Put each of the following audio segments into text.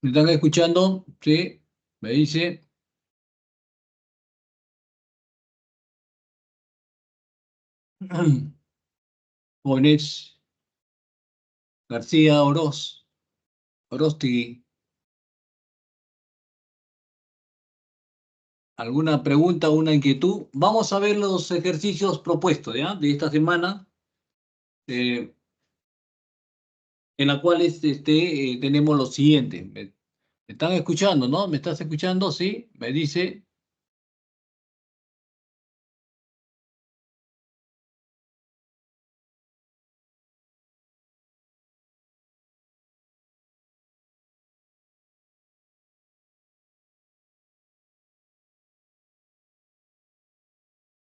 ¿Me están escuchando? Sí, me dice. Jóvenes García Orostegui. ¿Alguna pregunta, una inquietud? Vamos a ver los ejercicios propuestos, ¿ya? De esta semana, eh, en la cual tenemos lo siguiente. ¿Me están escuchando, no? ¿Me estás escuchando? Sí, me dice.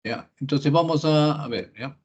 Ya. Entonces vamos a ver, ¿ya?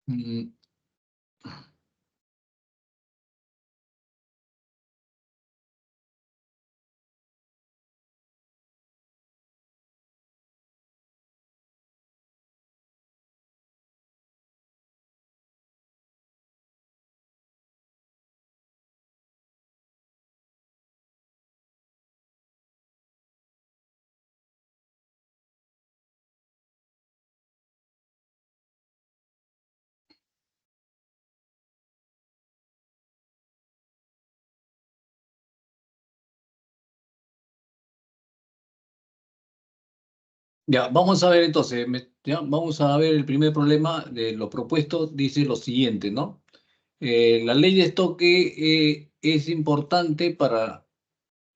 Mm, Ya, vamos a ver entonces, ya, vamos a ver el primer problema de lo propuesto, dice lo siguiente, ¿no? La ley de Stokes es importante para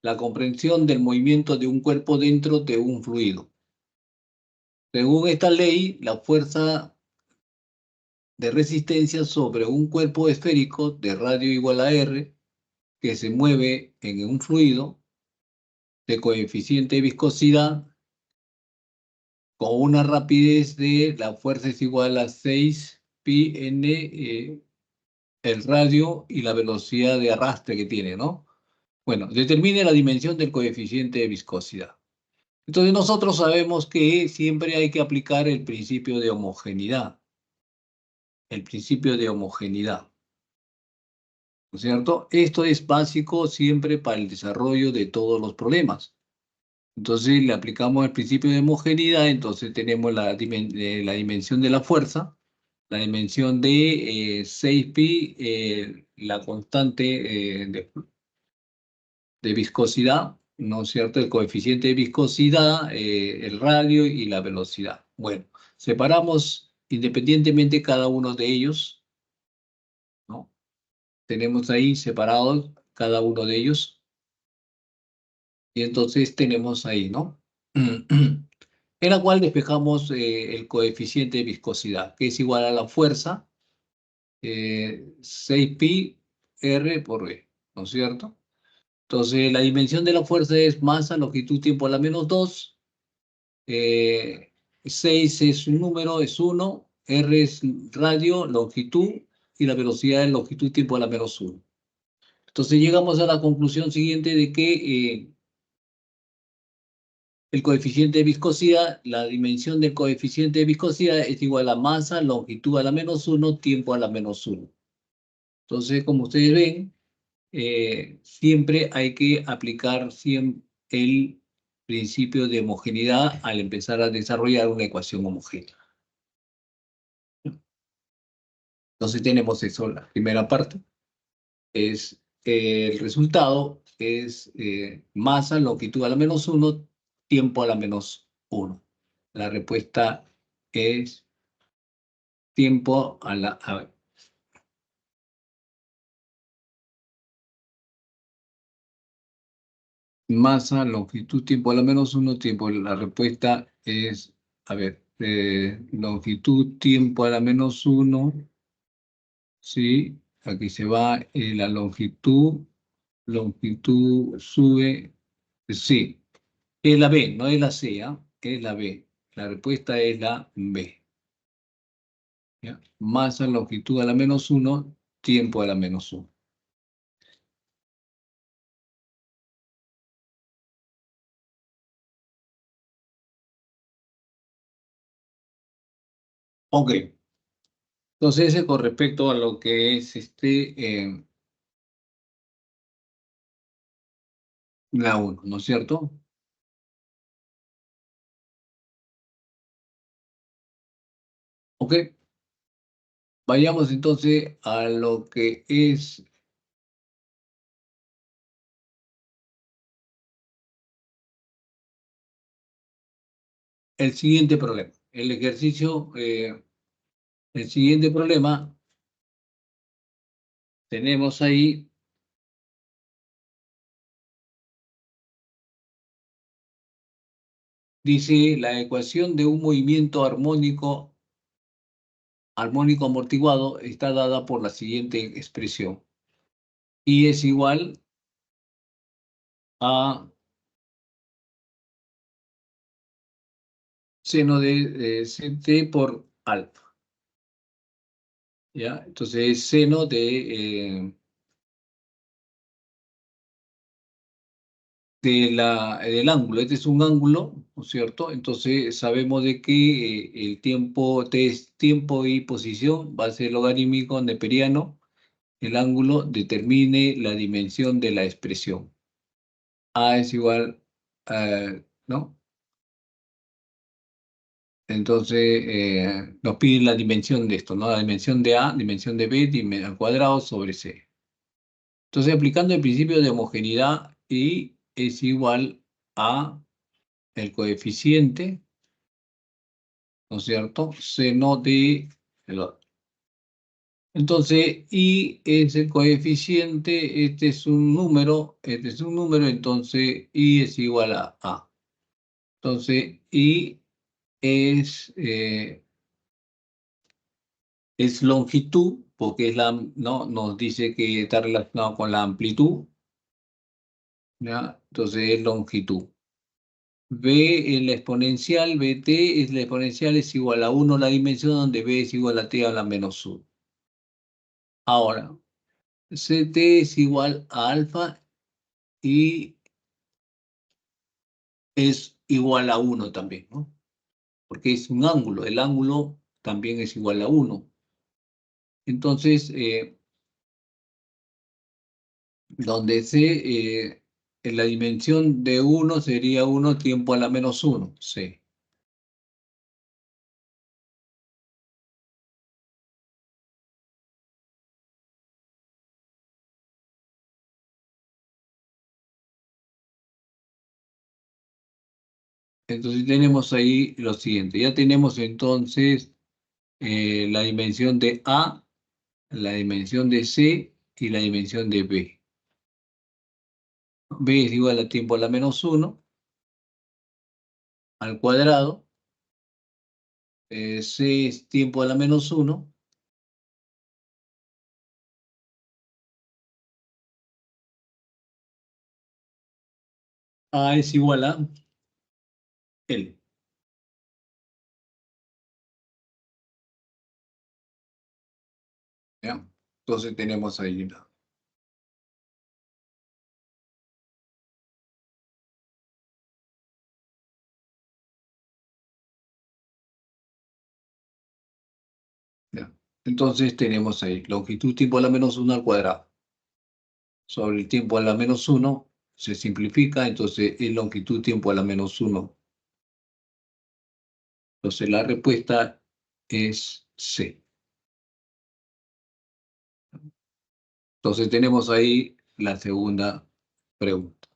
la comprensión del movimiento de un cuerpo dentro de un fluido. Según esta ley, la fuerza de resistencia sobre un cuerpo esférico de radio igual a R, que se mueve en un fluido de coeficiente de viscosidad con una rapidez de la fuerza es igual a 6 pi n el radio y la velocidad de arrastre que tiene, ¿no? Bueno, determine la dimensión del coeficiente de viscosidad. Entonces nosotros sabemos que siempre hay que aplicar el principio de homogeneidad, el principio de homogeneidad, ¿no es cierto? Esto es básico siempre para el desarrollo de todos los problemas. Entonces le aplicamos el principio de homogeneidad, entonces tenemos la dimensión de la fuerza, la dimensión de 6pi, la constante de viscosidad, ¿no es cierto? El coeficiente de viscosidad, el radio y la velocidad. Bueno, separamos independientemente cada uno de ellos, ¿no? Tenemos ahí separados cada uno de ellos y entonces tenemos ahí, ¿no? En la cual despejamos el coeficiente de viscosidad, que es igual a la fuerza 6pi r por v, ¿no es cierto? Entonces, la dimensión de la fuerza es masa, longitud, tiempo a la menos 2. 6 es un número, es 1. R es radio, longitud. Y la velocidad es longitud, tiempo a la menos 1. Entonces, llegamos a la conclusión siguiente de que el coeficiente de viscosidad, la dimensión del coeficiente de viscosidad es igual a masa, longitud a la menos 1, tiempo a la menos 1. Entonces, como ustedes ven, siempre hay que aplicar el principio de homogeneidad al empezar a desarrollar una ecuación homogénea. Entonces tenemos eso, la primera parte es el resultado es masa, longitud a la menos 1, tiempo a la menos 1. La respuesta es tiempo a la... A ver, Masa, longitud, tiempo a la menos uno, tiempo. La respuesta es, a ver, longitud, tiempo a la menos uno, ¿sí? Aquí se va la longitud, longitud sube, sí, es la B, no es la C, ¿ah? Es la B. La respuesta es la B. ¿Ya? Masa, longitud a la menos uno, tiempo a la menos uno. Ok, entonces ese con respecto a lo que es la uno, ¿no es cierto? Ok, vayamos entonces a lo que es el siguiente problema. El ejercicio, el siguiente problema, tenemos ahí, dice la ecuación de un movimiento armónico, armónico amortiguado está dada por la siguiente expresión. Y es igual a seno de Ct por alfa. ¿Ya? Entonces es seno del ángulo. Este es un ángulo, ¿no es cierto? Entonces sabemos de que el tiempo, T es tiempo y posición, va a ser logarítmico neperiano. El ángulo determine la dimensión de la expresión. A es igual, ¿no? Entonces nos piden la dimensión de esto, ¿no? La dimensión de A, dimensión de B, al cuadrado sobre C. Entonces aplicando el principio de homogeneidad, I es igual a el coeficiente, ¿no es cierto? Seno de el otro. Entonces, I es el coeficiente, este es un número, entonces I es igual a A. Entonces, I es longitud, porque ¿no? Nos dice que está relacionado con la amplitud, ¿ya? Entonces es longitud. B es la exponencial, BT es la exponencial, es igual a uno la dimensión donde B es igual a T a la menos 1. Ahora, CT es igual a alfa y es igual a uno también, ¿no? Porque es un ángulo, el ángulo también es igual a uno. Entonces, donde en la dimensión de uno sería uno tiempo a la menos uno, sí. Entonces tenemos ahí lo siguiente, ya tenemos entonces la dimensión de A, la dimensión de C y la dimensión de B. B es igual a tiempo a la menos uno al cuadrado, C es tiempo a la menos uno, A es igual a L. ¿Ya? Entonces tenemos ahí, ¿ya? Entonces tenemos ahí longitud tiempo a la menos uno al cuadrado. Sobre el tiempo a la menos uno se simplifica, entonces es longitud tiempo a la menos uno. Entonces la respuesta es C. Entonces tenemos ahí la segunda pregunta.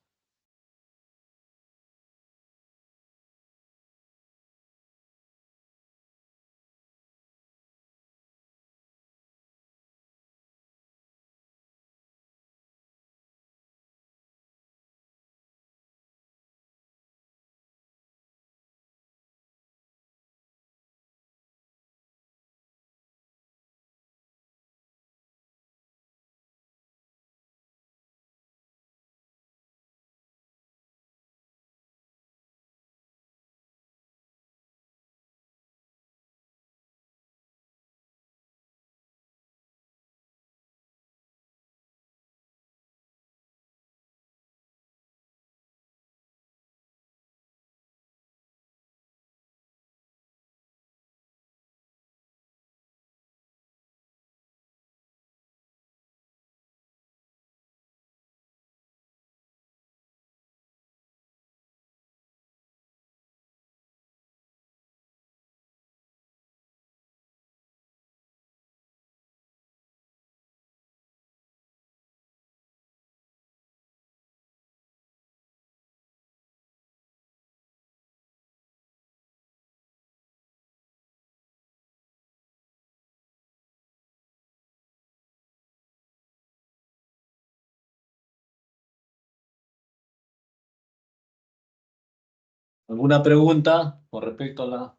¿Alguna pregunta con respecto a la...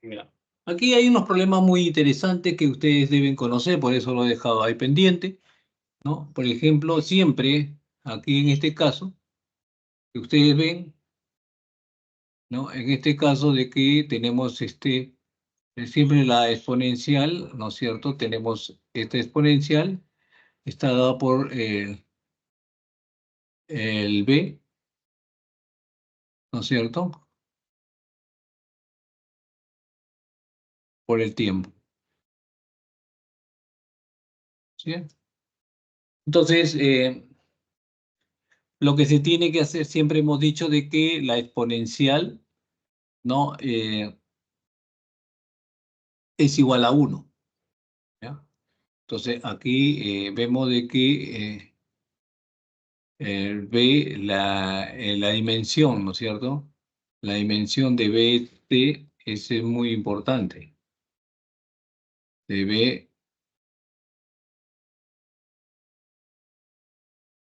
Mira, aquí hay unos problemas muy interesantes que ustedes deben conocer, por eso lo he dejado ahí pendiente, ¿no? Por ejemplo, siempre, aquí en este caso, que ustedes ven, ¿no? En este caso de que tenemos siempre la exponencial, ¿no es cierto? Tenemos esta exponencial, está dada por el b, ¿no es cierto? Por el tiempo, ¿sí? Entonces, lo que se tiene que hacer, siempre hemos dicho de que la exponencial, ¿no? Es igual a uno, ¿ya? Entonces, aquí vemos de que b, la dimensión, ¿no es cierto? La dimensión de bt es muy importante. De b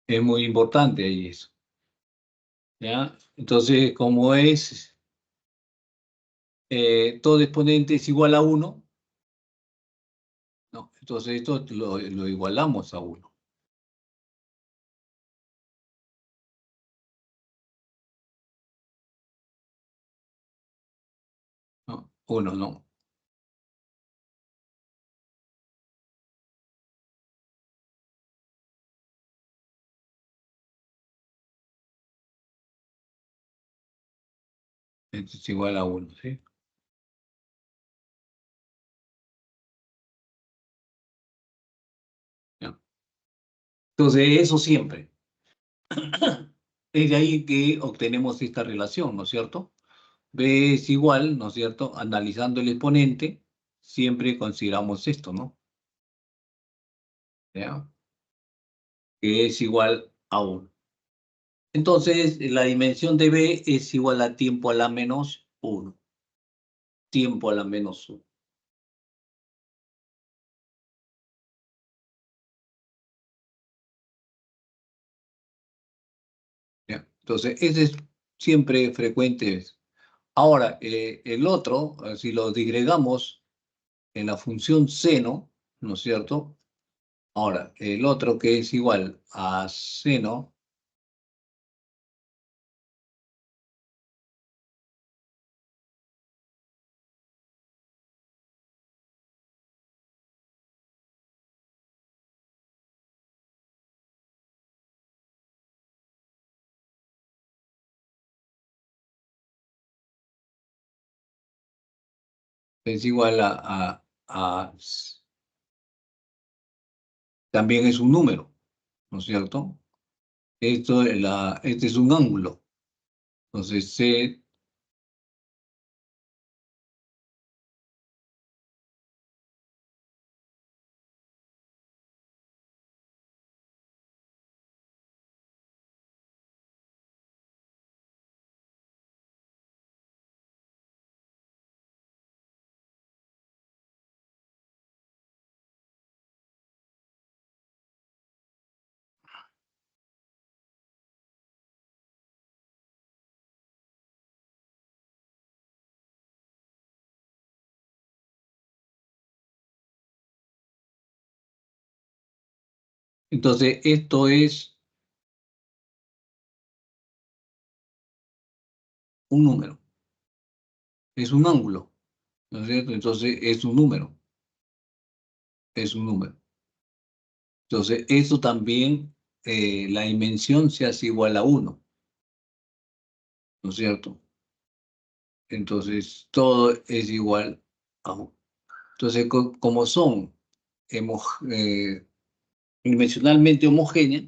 es muy importante ahí eso, ¿ya? Entonces, como es todo exponente es igual a uno, ¿no? Entonces esto lo igualamos a uno, ¿no? Uno, no. Esto es igual a uno, ¿sí? ¿Ya? Entonces, eso siempre. Es de ahí que obtenemos esta relación, ¿no es cierto? B es igual, ¿no es cierto? Analizando el exponente, siempre consideramos esto, ¿no? ¿Ya? Que es igual a uno. Entonces, la dimensión de B es igual a tiempo a la menos uno. Tiempo a la menos uno. ¿Ya? Entonces, ese es siempre frecuente. Ahora, el otro, si lo digregamos en la función seno, ¿no es cierto? Ahora, el otro que es igual a seno es igual también es un número, ¿no es cierto? Este es un ángulo. Entonces, C entonces, esto es un número, es un ángulo, ¿no es cierto? Entonces, es un número. es un número. Entonces, eso también, la dimensión se hace igual a uno, ¿no es cierto? Entonces, todo es igual a uno. Entonces, como son hemo- eh, dimensionalmente homogéneas,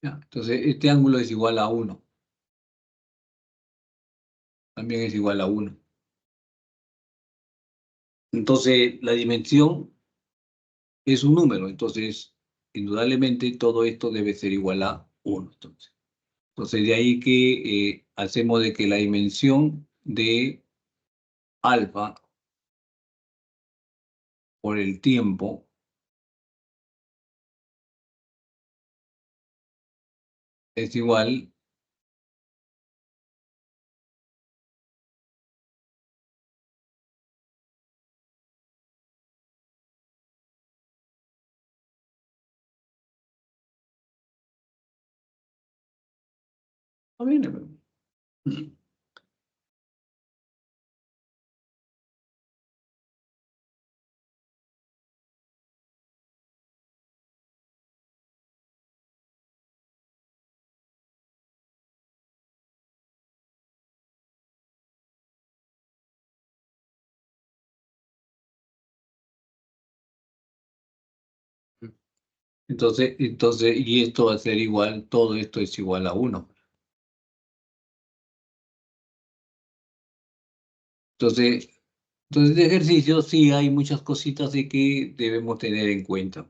¿ya? Entonces, este ángulo es igual a uno, también es igual a uno. Entonces, la dimensión es un número, entonces, indudablemente todo esto debe ser igual a uno. Entonces, de ahí que hacemos de que la dimensión de alfa por el tiempo es igual a... Entonces, y esto va a ser igual, todo esto es igual a uno. Entonces, de ejercicio sí hay muchas cositas de que debemos tener en cuenta,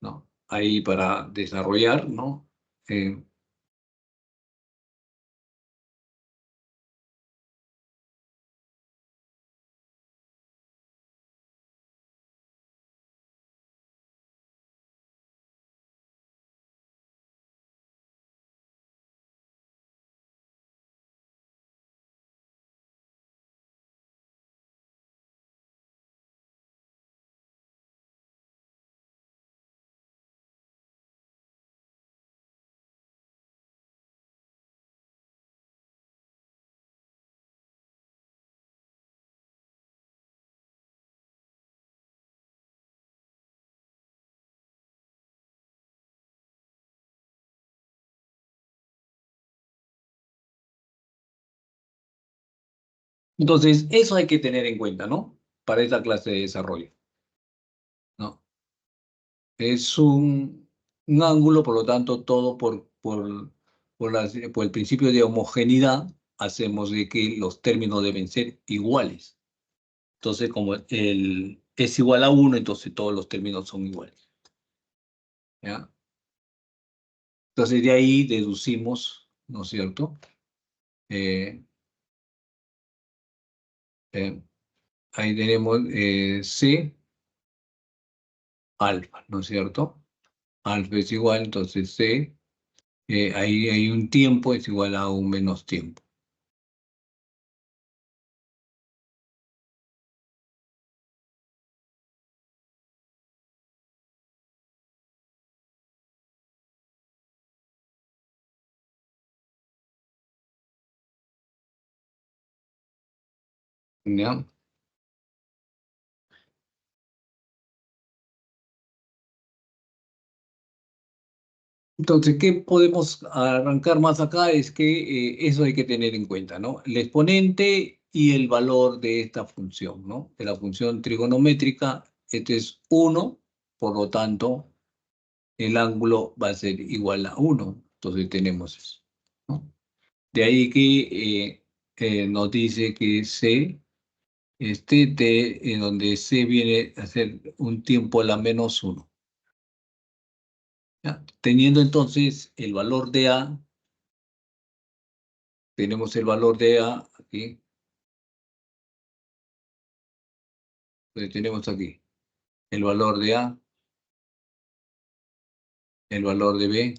¿no? Ahí para desarrollar, ¿no? Eh, entonces, eso hay que tener en cuenta, ¿no? Para esta clase de desarrollo, ¿no? Es un ángulo, por lo tanto, todo por el principio de homogeneidad, hacemos de que los términos deben ser iguales. Entonces, como el es igual a uno, entonces todos los términos son iguales, ¿ya? Entonces, de ahí deducimos, ¿no es cierto? Eh, eh, Ahí tenemos C alfa, ¿no es cierto? Alfa es igual, entonces C, ahí hay un tiempo, es igual a un menos tiempo. ¿Ya? Entonces, ¿qué podemos arrancar más acá? Es que eso hay que tener en cuenta, ¿no? El exponente y el valor de esta función, ¿no? De la función trigonométrica, este es uno, por lo tanto, el ángulo va a ser igual a uno. Entonces tenemos eso, ¿no? De ahí que nos dice que C T, en donde C viene a ser un tiempo a la menos 1. ¿Ya? Teniendo entonces el valor de A, tenemos el valor de A aquí, tenemos aquí el valor de A, el valor de B,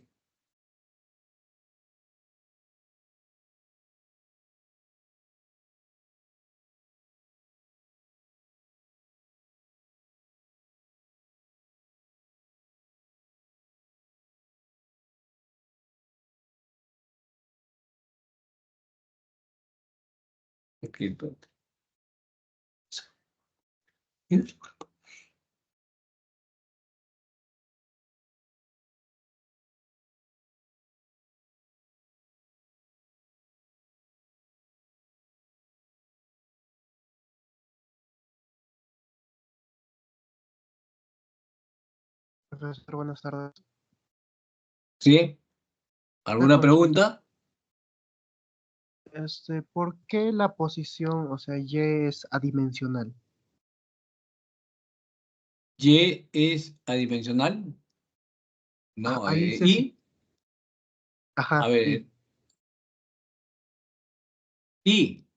aquí, Profesor, buenas tardes. ¿sí? Una ¿Alguna consulta. pregunta? ¿Por qué la posición, o sea, Y es adimensional? Y es adimensional, ¿no? Ahí dice sí. Y, a Ajá, ver, y,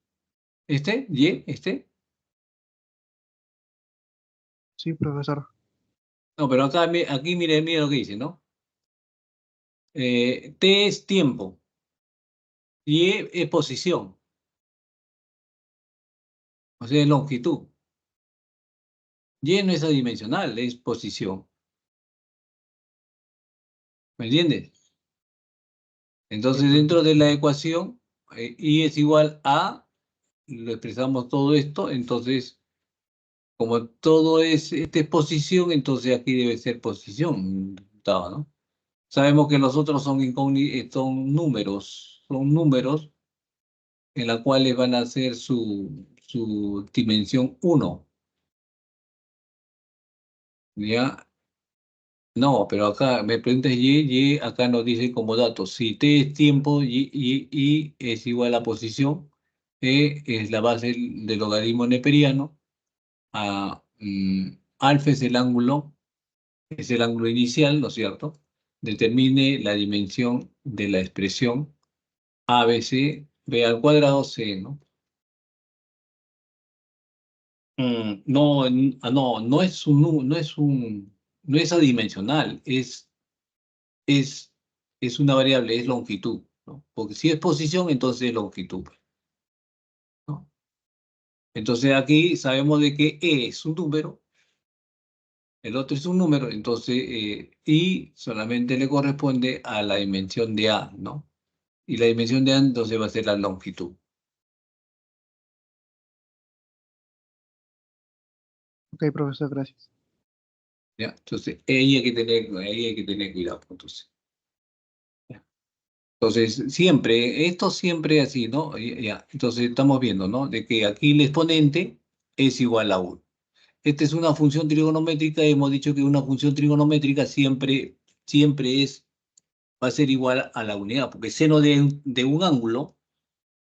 sí, profesor. no, pero acá, aquí mire, mire lo que dice, ¿no? T es tiempo, Y es posición, o sea, es longitud. Y no es adimensional, es posición, ¿me entiendes? Sí, Entonces, profesor. dentro de la ecuación, Y es igual a, lo expresamos todo esto, entonces, como todo es posición, entonces aquí debe ser posición, ¿no? Sabemos que los otros son números en la cuales van a ser su dimensión 1, ¿ya? No, pero acá me preguntas Y acá nos dice como dato, si T es tiempo y es igual a posición, E es la base del logaritmo neperiano, alfa es el ángulo inicial, ¿no es cierto? Determine la dimensión de la expresión ABC, B al cuadrado, C, ¿no? No, no es no es adimensional, es, es una variable, es longitud, ¿no? Porque si es posición, entonces es longitud, ¿no? Entonces aquí sabemos de que E es un número, el otro es un número, entonces I solamente le corresponde a la dimensión de A, ¿no? Y la dimensión de A entonces va a ser la longitud, Ok, profesor, gracias. ¿ya? Entonces ahí hay que tener cuidado, entonces. Entonces, esto siempre así, ¿no? Ya. Entonces, estamos viendo, ¿no? De que aquí el exponente es igual a 1. Esta es una función trigonométrica y hemos dicho que una función trigonométrica siempre va a ser igual a la unidad, porque seno de un ángulo,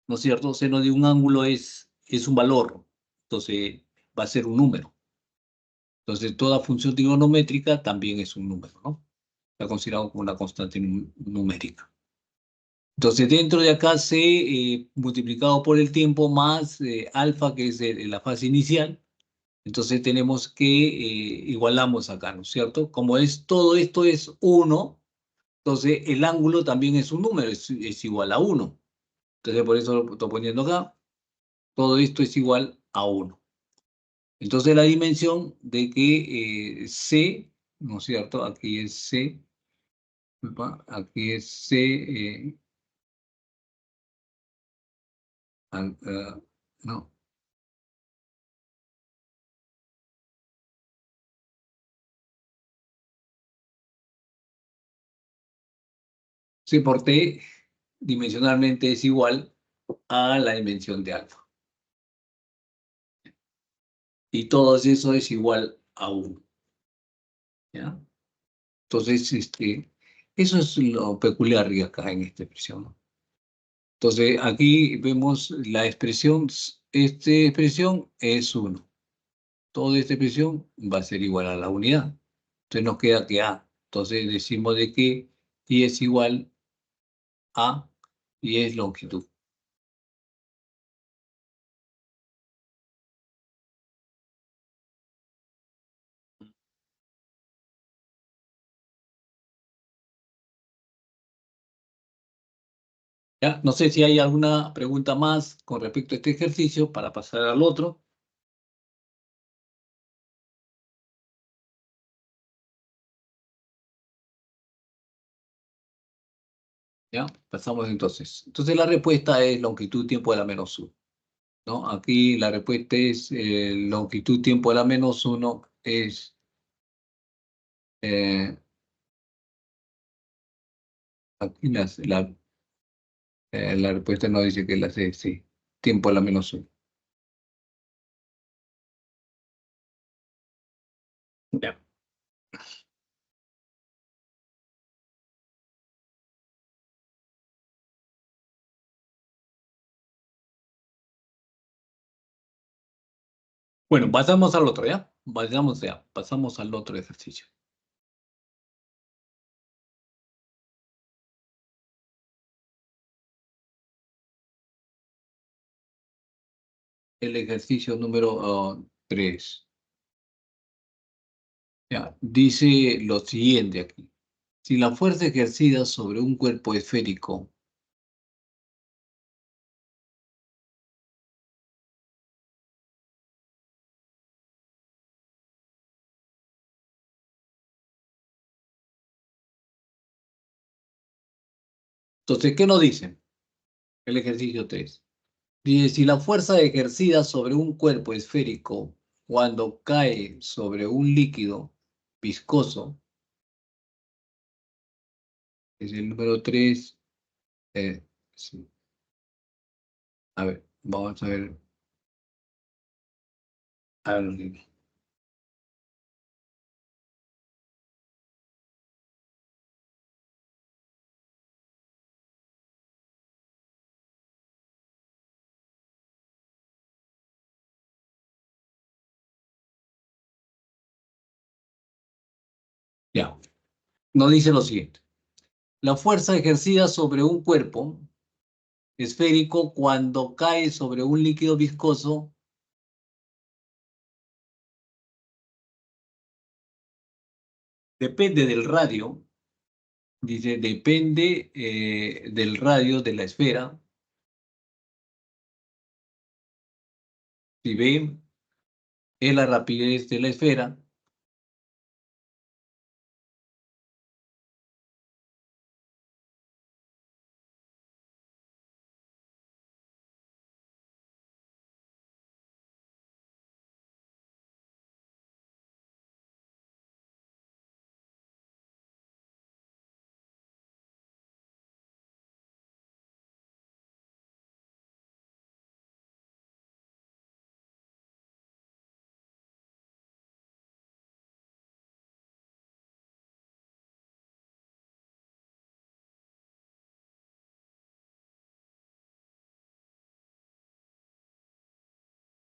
¿no es cierto? Seno de un ángulo es un valor, entonces va a ser un número. Entonces, toda función trigonométrica también es un número, ¿no? Está considerado como una constante numérica. Entonces, dentro de acá C multiplicado por el tiempo más alfa, que es la fase inicial, entonces tenemos que igualamos acá, ¿no es cierto? Como todo esto es 1, entonces el ángulo también es un número, es igual a 1. Entonces, por eso lo estoy poniendo acá, todo esto es igual a 1. Entonces, la dimensión de que C, ¿no es cierto? Aquí es C, ¿verdad? Aquí es C, no. C por T dimensionalmente es igual a la dimensión de alfa. Y todo eso es igual a 1. ¿Ya? Entonces, eso es lo peculiar de acá en esta expresión, ¿no? Entonces, aquí vemos la expresión esta expresión es 1. Toda esta expresión va a ser igual a la unidad. Entonces nos queda que A. Entonces decimos de que y es igual a y es longitud. ¿Ya? No sé si hay alguna pregunta más con respecto a este ejercicio para pasar al otro. ¿Ya? Pasamos entonces. Entonces la respuesta es longitud tiempo de la menos 1. ¿No? Aquí la respuesta es longitud tiempo de la menos 1 es eh, aquí la respuesta no dice que la C, sí. Tiempo de la menos 1. Ya. Bueno, pasamos al otro, ¿ya? Pasamos al otro ejercicio. El ejercicio número 3. Ya, dice lo siguiente aquí. Si la fuerza ejercida sobre un cuerpo esférico, entonces, ¿qué nos dice el ejercicio 3? Dice, si la fuerza ejercida sobre un cuerpo esférico cuando cae sobre un líquido viscoso, es el número 3. Sí. A ver, vamos a ver. A ver, ya, nos dice lo siguiente. La fuerza ejercida sobre un cuerpo esférico cuando cae sobre un líquido viscoso depende del radio, dice, depende del radio de la esfera. Si B es la rapidez de la esfera,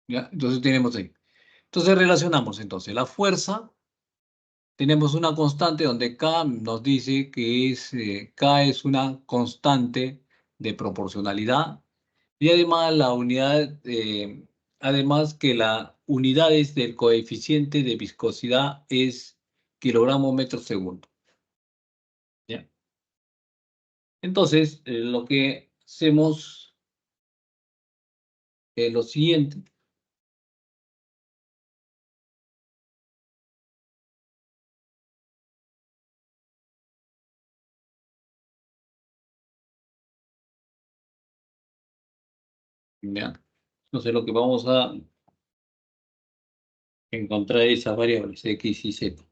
¿ya? Entonces tenemos ahí. Entonces relacionamos entonces la fuerza, tenemos una constante donde K nos dice que K es una constante de proporcionalidad y además además que la unidades del coeficiente de viscosidad es kilogramo metro segundo. ¿Ya? Entonces, lo que hacemos es lo siguiente. ¿Ya? Entonces, lo que vamos a encontrar es esas variables X y Z.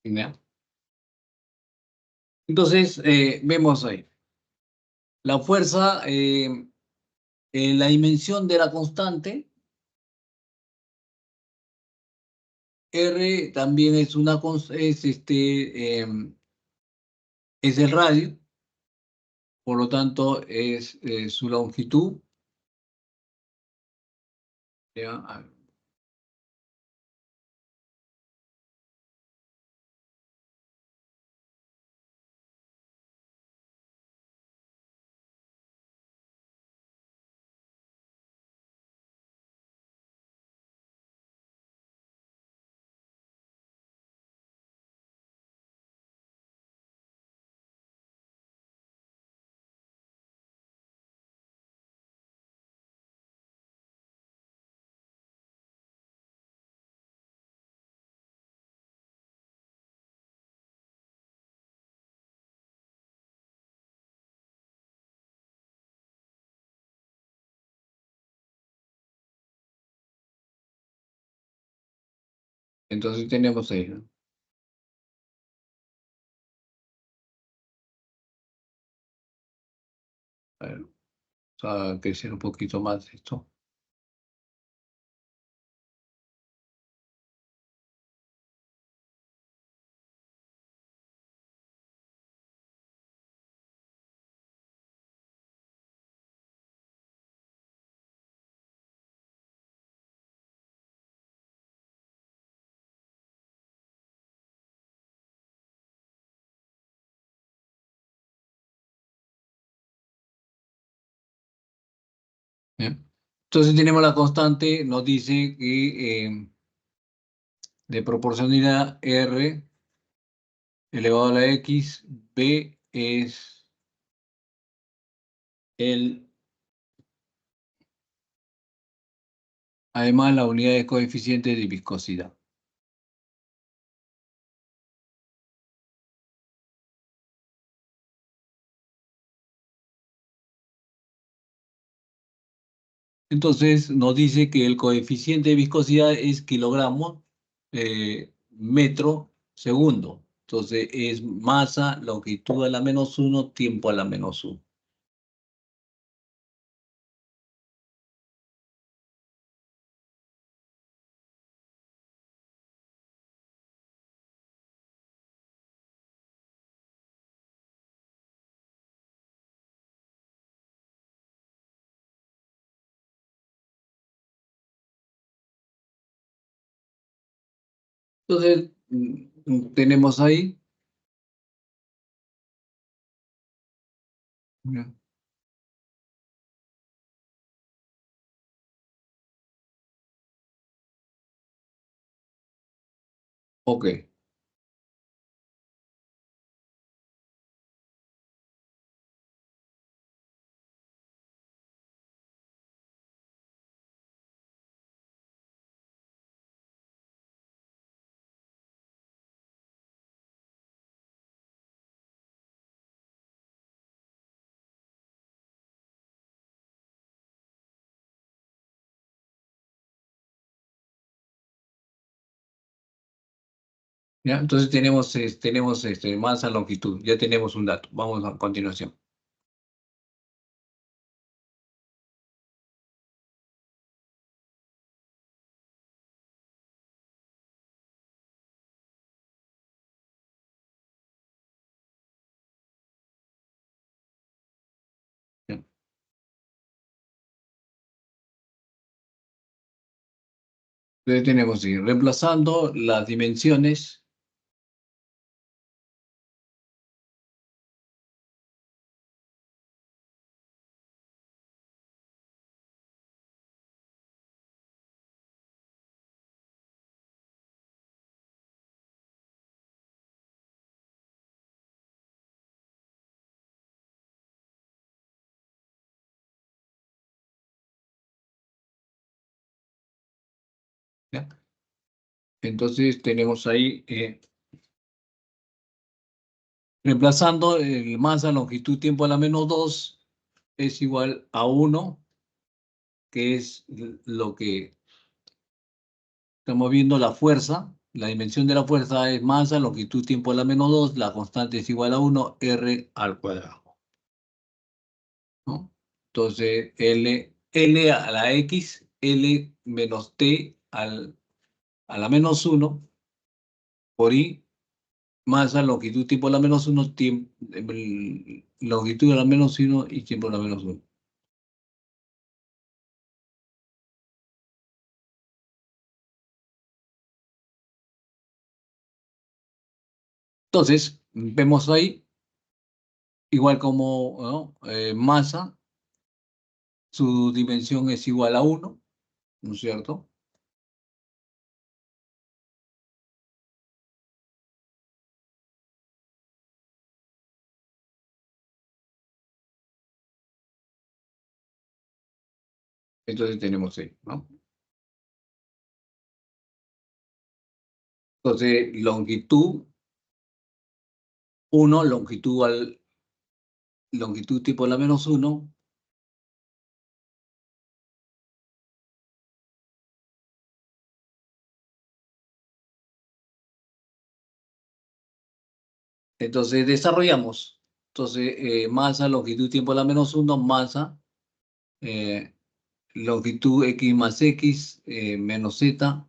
¿Ya? Entonces, vemos ahí. La fuerza, la dimensión de la constante, R también es es el radio, por lo tanto es su longitud. ¿Ya? Entonces tenemos ahí, ¿no? A ver, vamos a crecer un poquito más esto. ¿Ya? Entonces tenemos la constante, nos dice que de proporcionalidad R elevado a la X, B es el, además la unidad de coeficiente de viscosidad. Entonces nos dice que el coeficiente de viscosidad es kilogramos metro segundo. Entonces es masa, longitud a la -1, tiempo a la -1. Entonces tenemos ahí. Ya. Ok. ¿Ya? Entonces tenemos masa, longitud. Ya tenemos un dato. Vamos a continuación. ¿Ya? Entonces tenemos, reemplazando las dimensiones. ¿Ya? Entonces tenemos ahí, reemplazando el masa, longitud, tiempo a la -2 es igual a 1, que es lo que estamos viendo, la fuerza. La dimensión de la fuerza es masa, longitud, tiempo a la menos 2, la constante es igual a 1, R al cuadrado, ¿no? Entonces, L a la X, L menos T a la menos 1 por I, masa, longitud, tiempo a la menos 1, longitud a la menos 1 y tiempo a la menos 1. Entonces, vemos ahí, igual como, ¿no? Masa, su dimensión es igual a 1, ¿no es cierto? Entonces tenemos ahí, ¿no? Entonces, longitud 1, longitud tipo la menos 1. Entonces desarrollamos. Entonces, masa, longitud, tiempo a la menos 1, masa, eh, longitud x más x menos z.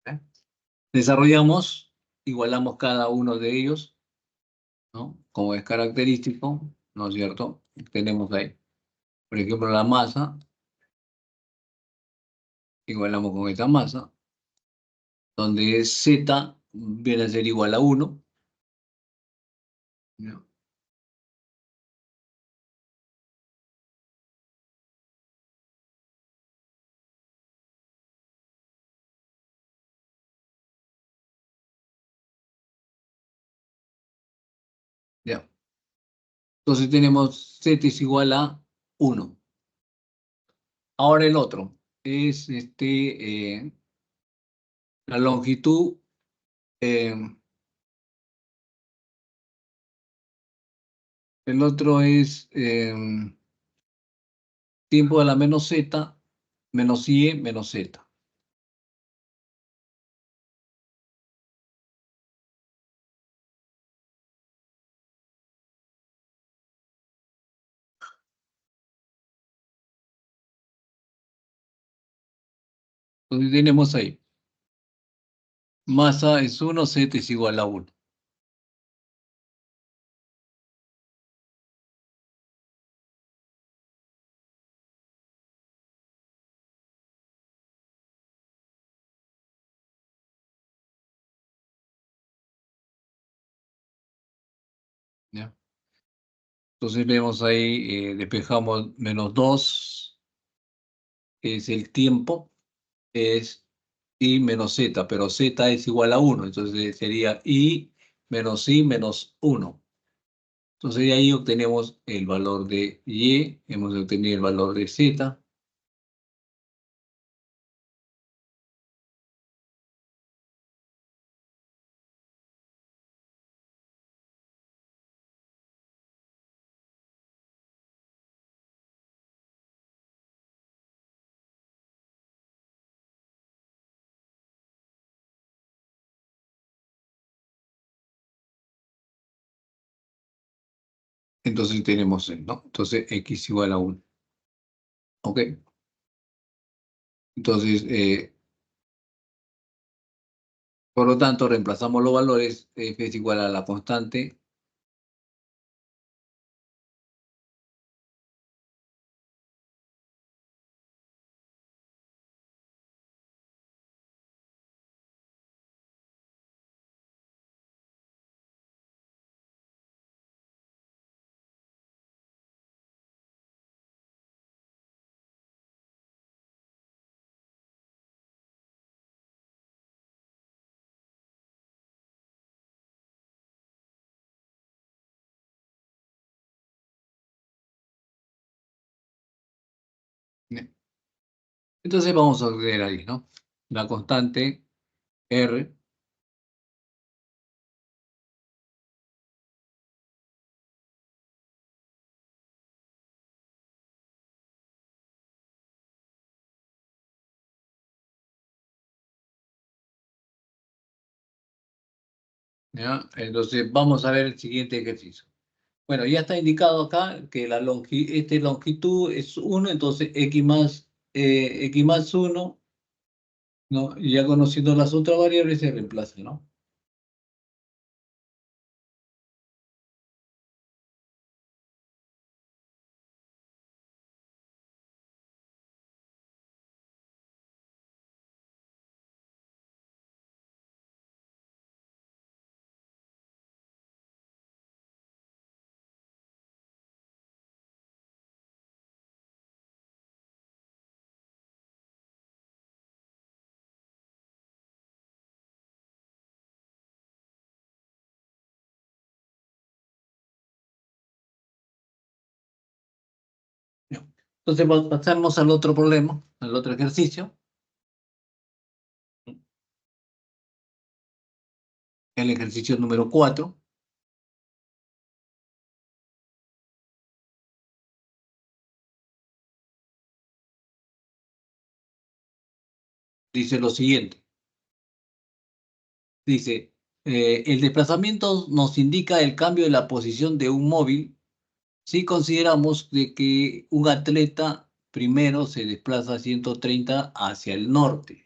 ¿Eh? Desarrollamos, igualamos cada uno de ellos, ¿no? Como es característico, ¿no es cierto? Tenemos ahí, por ejemplo, la masa, igualamos con esta masa, donde z viene a ser igual a 1, ¿no? ¿Ya? Entonces tenemos z es igual a 1. Ahora el otro es la longitud, eh, el otro es tiempo a la menos z, menos y menos z. Entonces tenemos ahí, masa es 1, z es igual a 1. ¿Ya? Entonces vemos ahí, despejamos menos 2, que es el tiempo, es y menos z, pero z es igual a 1, entonces sería y menos 1. Entonces de ahí obtenemos el valor de y, hemos obtenido el valor de z. Entonces tenemos, ¿no? Entonces x igual a 1. ¿Ok? Entonces, por lo tanto, reemplazamos los valores, f es igual a la constante. Entonces vamos a ver ahí, ¿no? La constante R ¿Ya? Entonces, vamos a ver el siguiente ejercicio. Bueno, ya está indicado acá que esta longitud es 1, entonces x más 1, ¿no? Y ya conociendo las otras variables se reemplazan, ¿no? Ya. Entonces, pasamos al otro problema, al otro ejercicio. El ejercicio número 4 dice lo siguiente. Dice, el desplazamiento nos indica el cambio de la posición de un móvil si consideramos de que un atleta primero se desplaza 130 hacia el norte.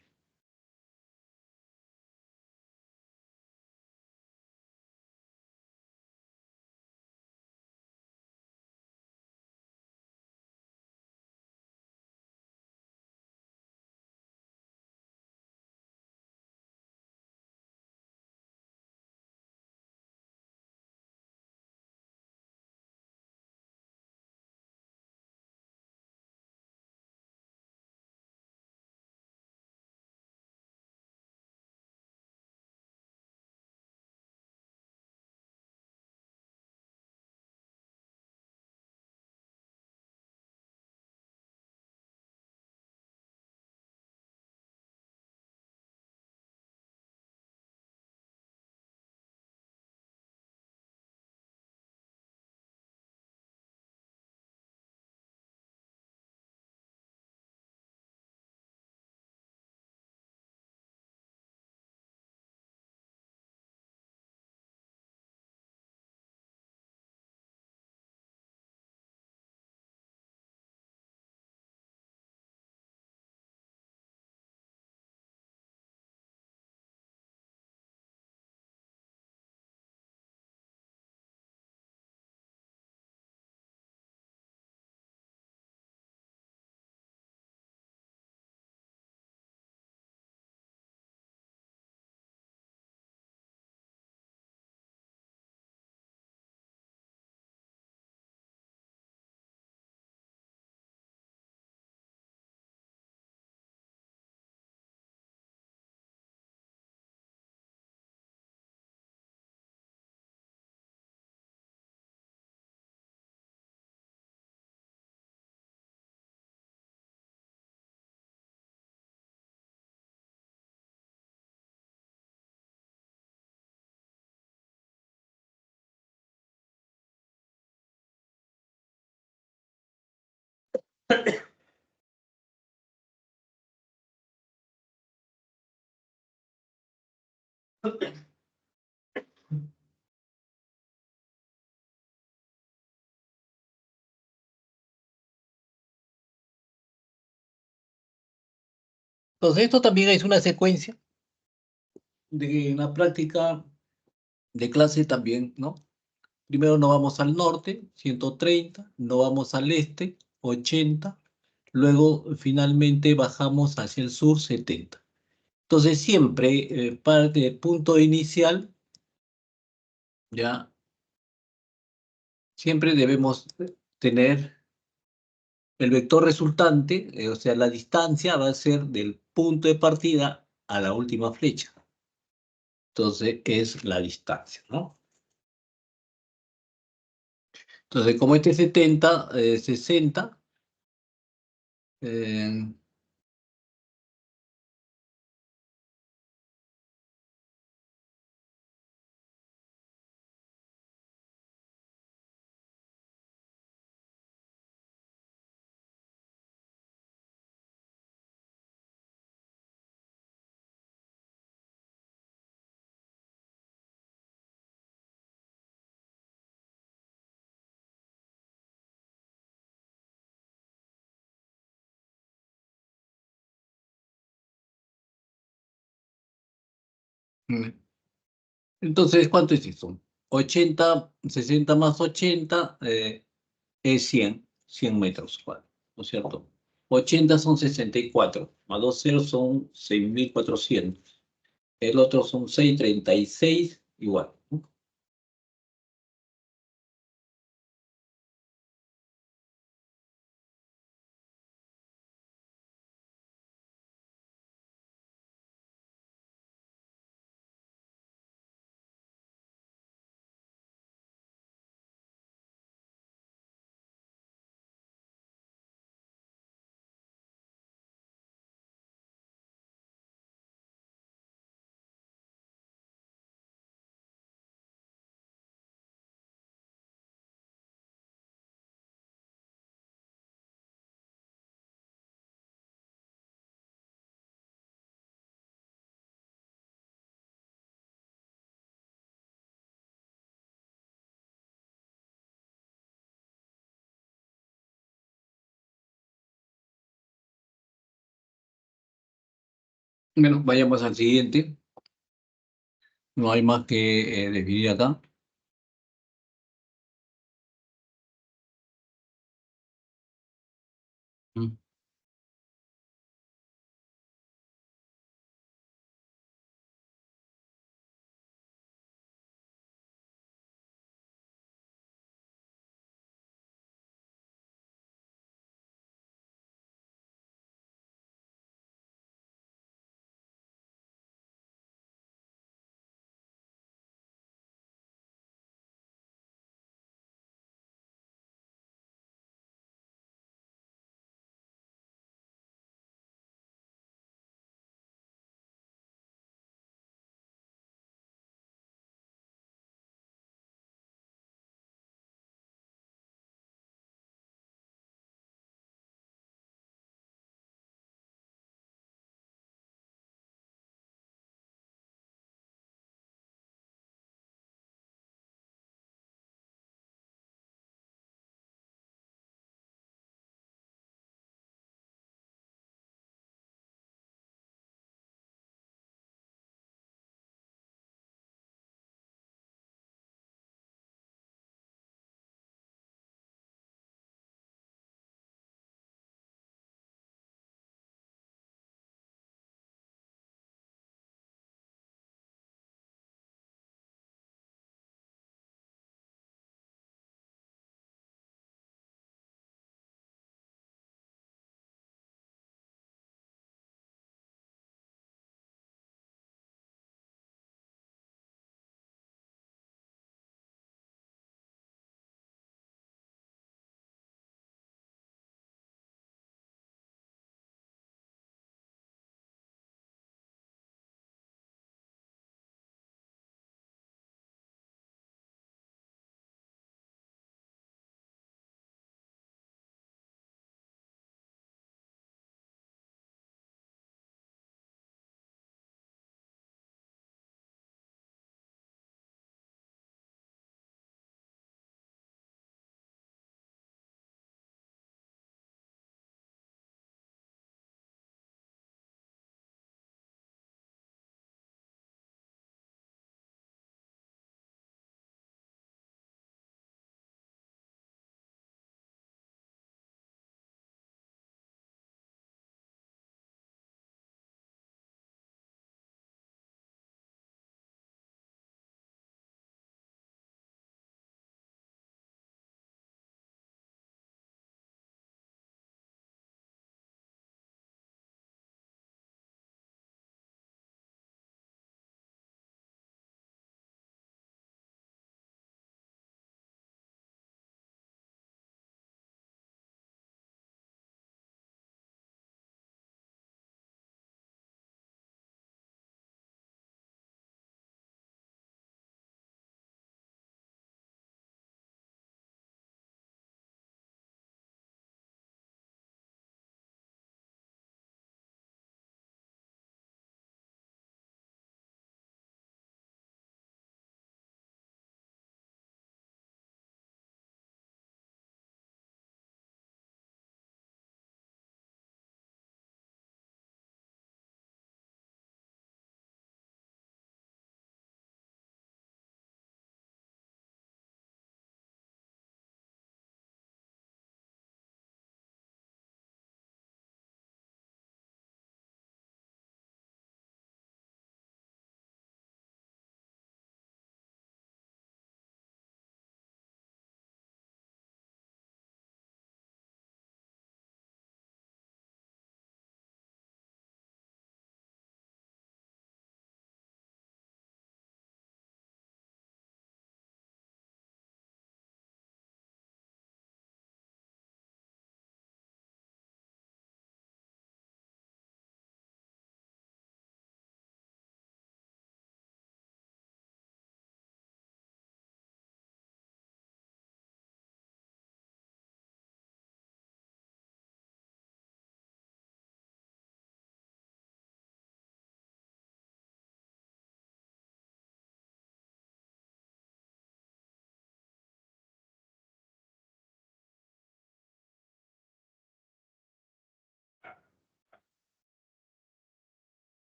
Entonces, esto también es una secuencia de la práctica de clase también, ¿no? Primero nos vamos al norte, 130, nos vamos al este, 80, luego finalmente bajamos hacia el sur, 70. Entonces siempre parte del punto inicial, ya siempre debemos tener el vector resultante, o sea, la distancia va a ser del punto de partida a la última flecha. Entonces es la distancia, ¿no? Entonces, como este es 70, 60, eh, Mm. Entonces, ¿cuánto es esto? 80, 60 más 80 es 100 metros cuadrados, ¿no es cierto? 80 son 64, más dos ceros son 6.400. El otro son 636 igual, ¿no? Bueno, vayamos al siguiente. No hay más que definir acá. Mm.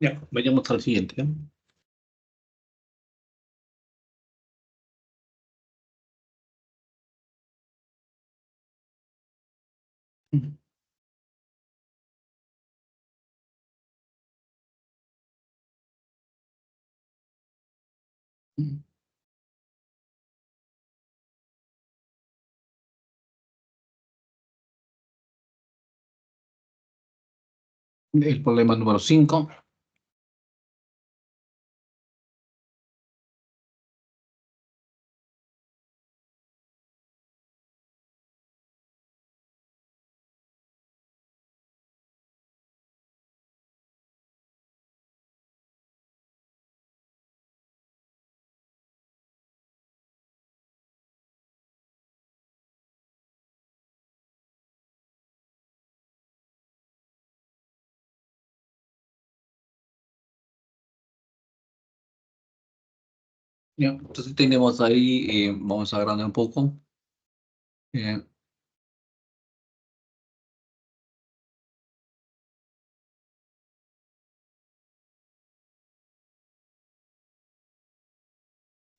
Ya, vayamos al siguiente, ¿no? Ujú. El problema número 5. Ya, entonces tenemos ahí, vamos a agrandar un poco. eh,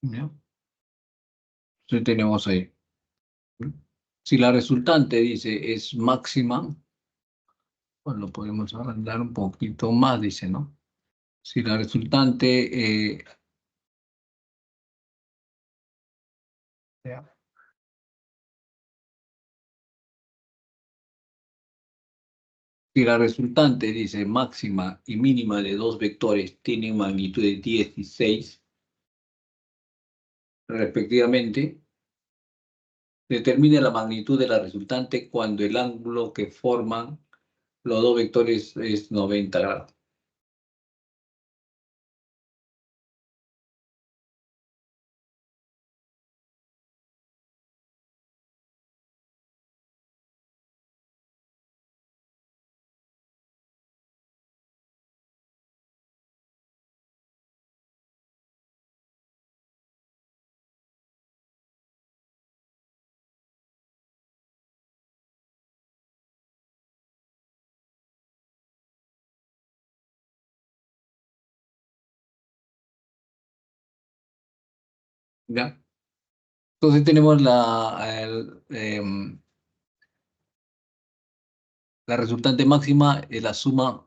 ya, entonces tenemos ahí. Si la resultante dice es máxima, pues lo podemos agrandar un poquito más, dice, ¿no? Si la resultante, ya. Si la resultante dice máxima y mínima de dos vectores tienen magnitud de 10 y 6 respectivamente, determine la magnitud de la resultante cuando el ángulo que forman los dos vectores es 90 grados. ¿Ya? Entonces tenemos la resultante máxima, la suma.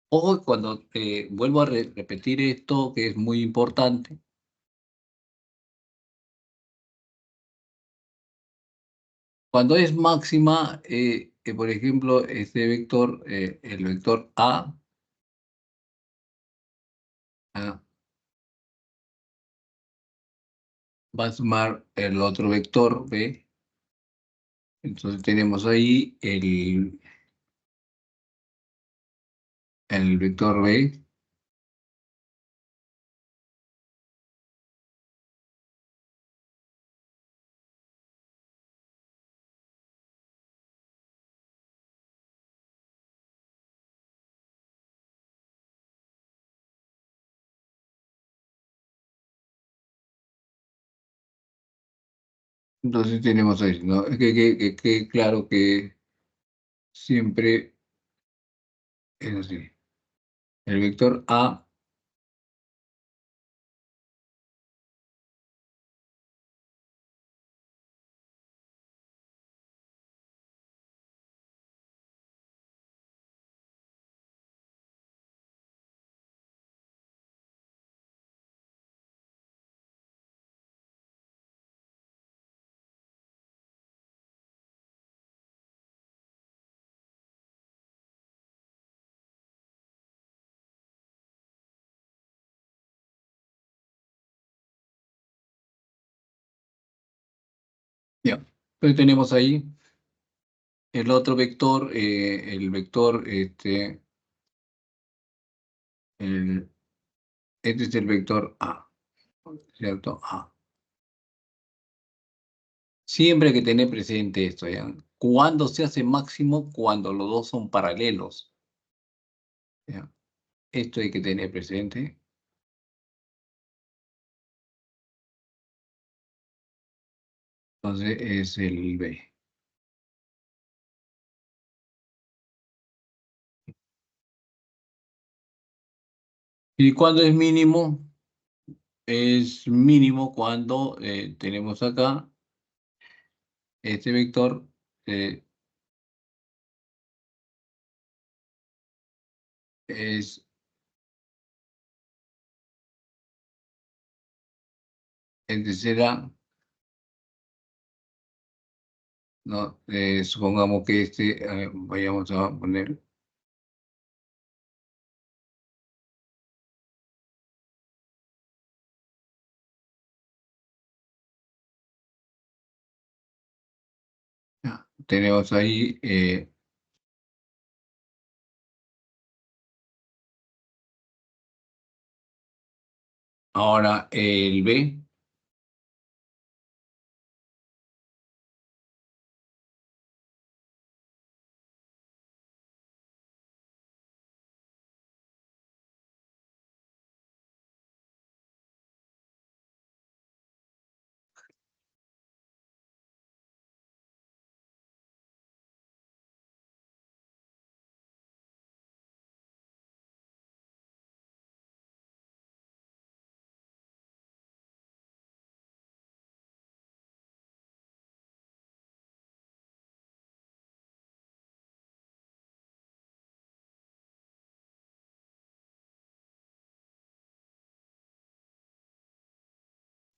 Ojo, cuando vuelvo a repetir esto, que es muy importante, cuando es máxima, por ejemplo, este vector, el vector A, va a sumar el otro vector B. Entonces tenemos ahí el vector B. Entonces tenemos ahí, ¿no? Que claro que siempre es así. El vector A, ya. Entonces tenemos ahí el otro vector, el vector, el, este es el vector A, ¿cierto? A. Siempre hay que tener presente esto, ¿ya? ¿Cuándo se hace máximo? Cuando los dos son paralelos, ¿ya? Esto hay que tener presente. Entonces es el B. ¿Y cuándo es mínimo? Es mínimo cuando tenemos acá este vector eh, es, entonces será, no, supongamos que vayamos a poner, ya, tenemos ahí, ahora el B,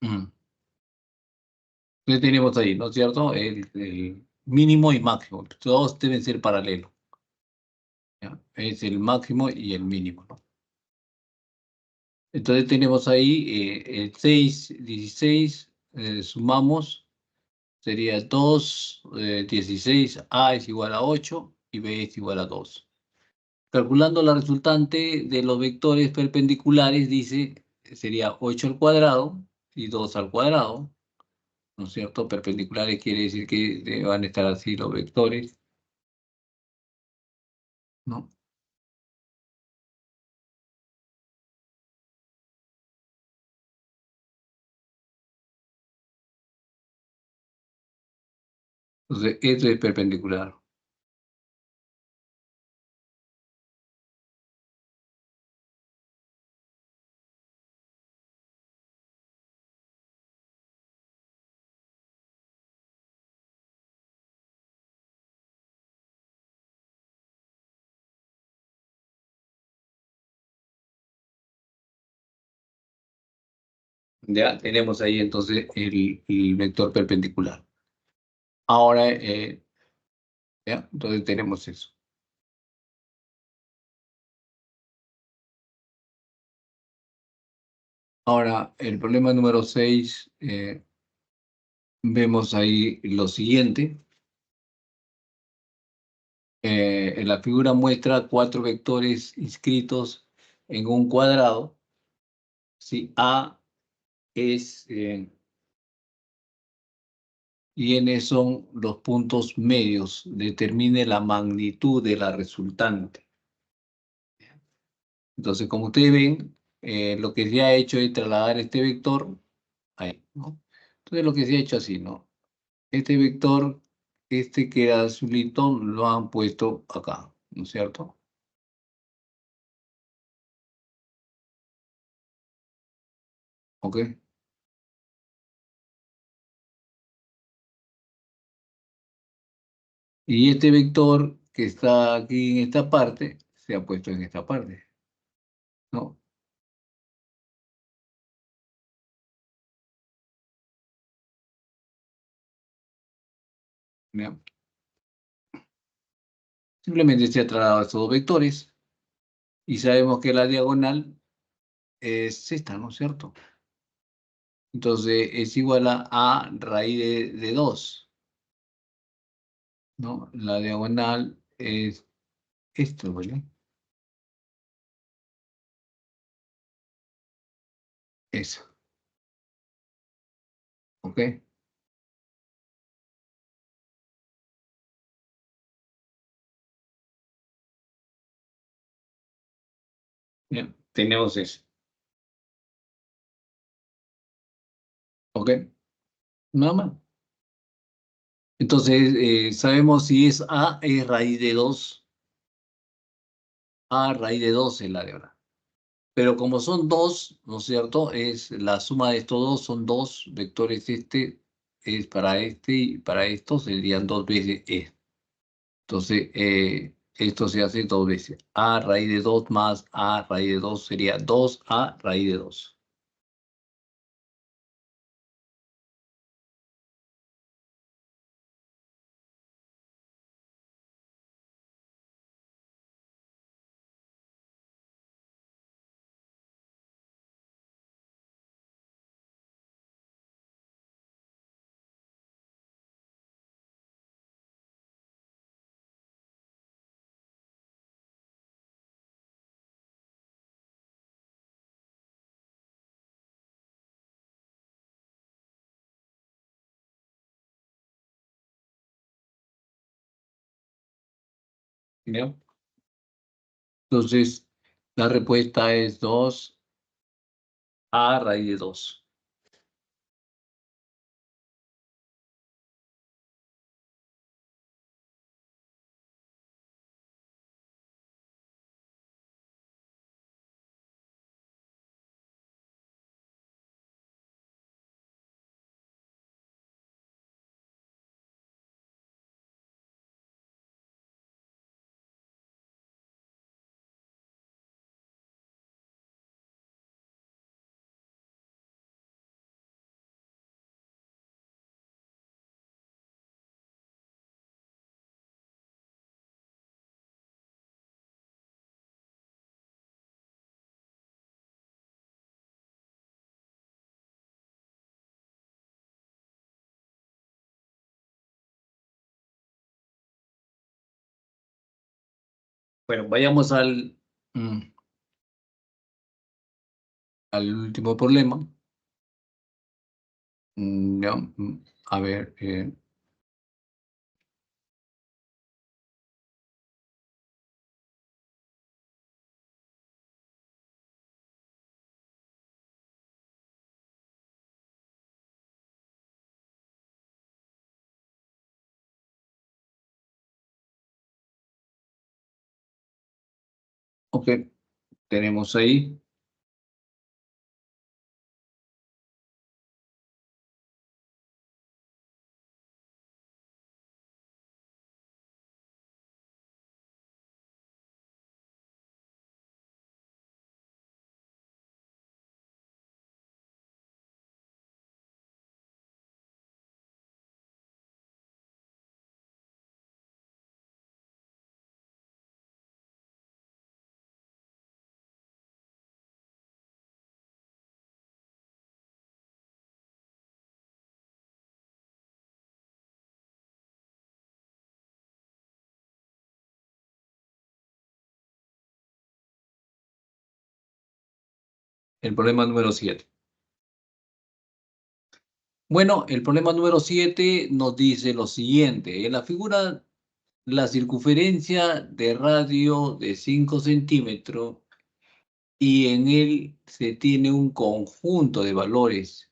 mm, entonces tenemos ahí, ¿no es cierto? El mínimo y máximo, todos deben ser paralelos, ¿ya? Es el máximo y el mínimo, ¿no? Entonces tenemos ahí el 6, 16, sumamos, sería 2, 16, A es igual a 8 y B es igual a 2. Calculando la resultante de los vectores perpendiculares, dice, sería 8 al cuadrado y 2 al cuadrado, ¿no es cierto? Perpendiculares quiere decir que van a estar así los vectores, ¿no? Entonces, esto es perpendicular. Ya tenemos ahí entonces el vector perpendicular. Ahora, ya, entonces tenemos eso. Ahora, el problema número 6, vemos ahí lo siguiente. En la figura muestra cuatro vectores inscritos en un cuadrado. Si A es y N son los puntos medios, determine la magnitud de la resultante. Entonces, como ustedes ven, lo que se ha hecho es trasladar este vector ahí, ¿no? Entonces, lo que se ha hecho así, ¿no? Este vector, este que era azulito, lo han puesto acá, ¿no es cierto? ¿Ok? Y este vector que está aquí en esta parte, se ha puesto en esta parte, ¿no? Mira, simplemente se ha trasladado estos dos vectores y sabemos que la diagonal es esta, ¿no es cierto? Entonces es igual a raíz de 2, ¿no? La diagonal es esto, ¿vale? Eso, ¿ok? Bien, tenemos eso, ¿ok? Nada más. Entonces, sabemos si es A, es raíz de 2, A raíz de 2 es la diagonal. pero como son dos, ¿no es cierto? Es la suma de estos dos, son dos vectores, este es para este y para esto serían dos veces e. Entonces, esto se hace dos veces. A raíz de 2 más A raíz de 2 sería 2A raíz de 2. ¿Ya? Entonces, la respuesta es 2A raíz de 2. Bueno, vayamos mm, al último problema. Ya, a ver, ok, tenemos ahí. El problema número 7. Bueno, el problema número 7 nos dice lo siguiente. En la figura, la circunferencia de radio de 5 centímetros y en él se tiene un conjunto de valores.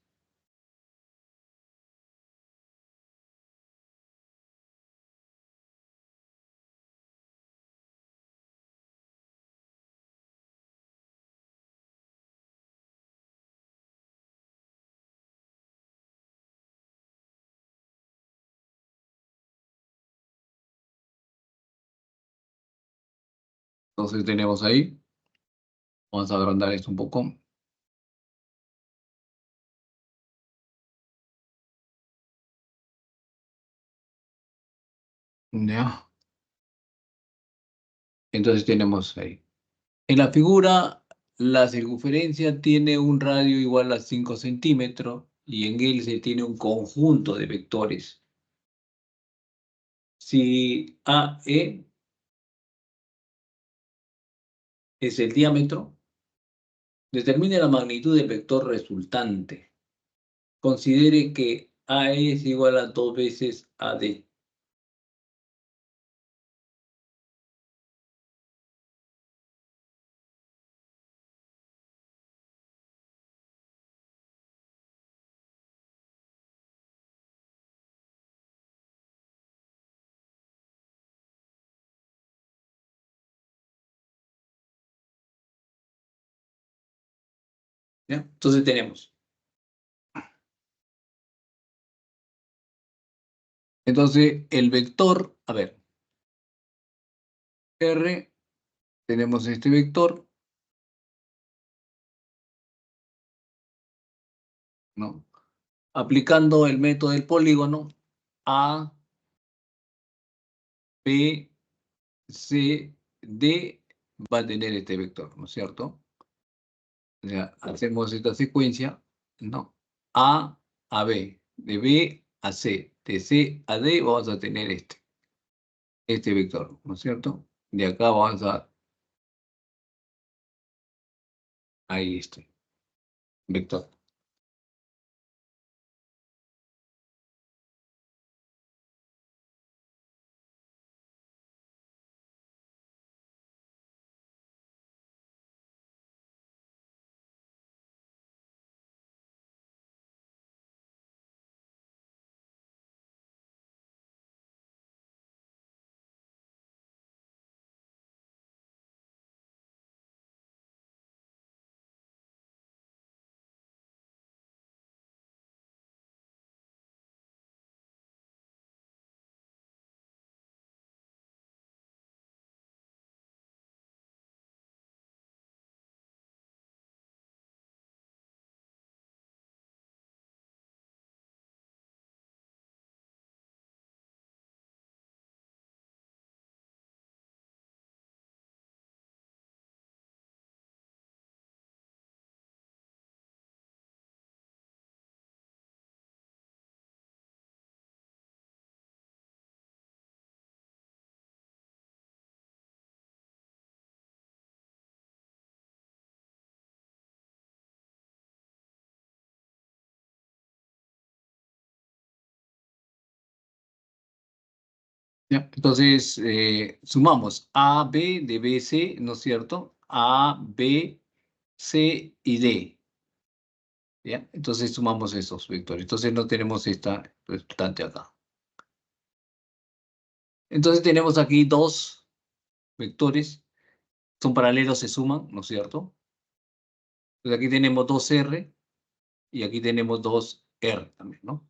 Entonces tenemos ahí. Vamos a agrandar esto un poco. Ya. Entonces tenemos ahí. En la figura, la circunferencia tiene un radio igual a 5 centímetros y en él se tiene un conjunto de vectores. Si AE es el diámetro, determine la magnitud del vector resultante. Considere que AE es igual a 2 veces AD. ¿Ya? Entonces tenemos. Entonces, el vector, a ver, R, tenemos este vector, ¿no? Aplicando el método del polígono, A, B, C, D va a tener este vector, ¿no es cierto? O sea, hacemos esta secuencia, ¿no? A B, de B a C, de C a D vamos a tener este vector, ¿no es cierto? De acá vamos a, ahí este vector. ¿Ya? Entonces, sumamos A, B de B, C, ¿no es cierto? A, B, C y D. ¿Ya? Entonces sumamos esos vectores. Entonces no tenemos esta resultante acá. Entonces tenemos aquí dos vectores, son paralelos, se suman, ¿no es cierto? Entonces aquí tenemos 2R y aquí tenemos 2R también, ¿no?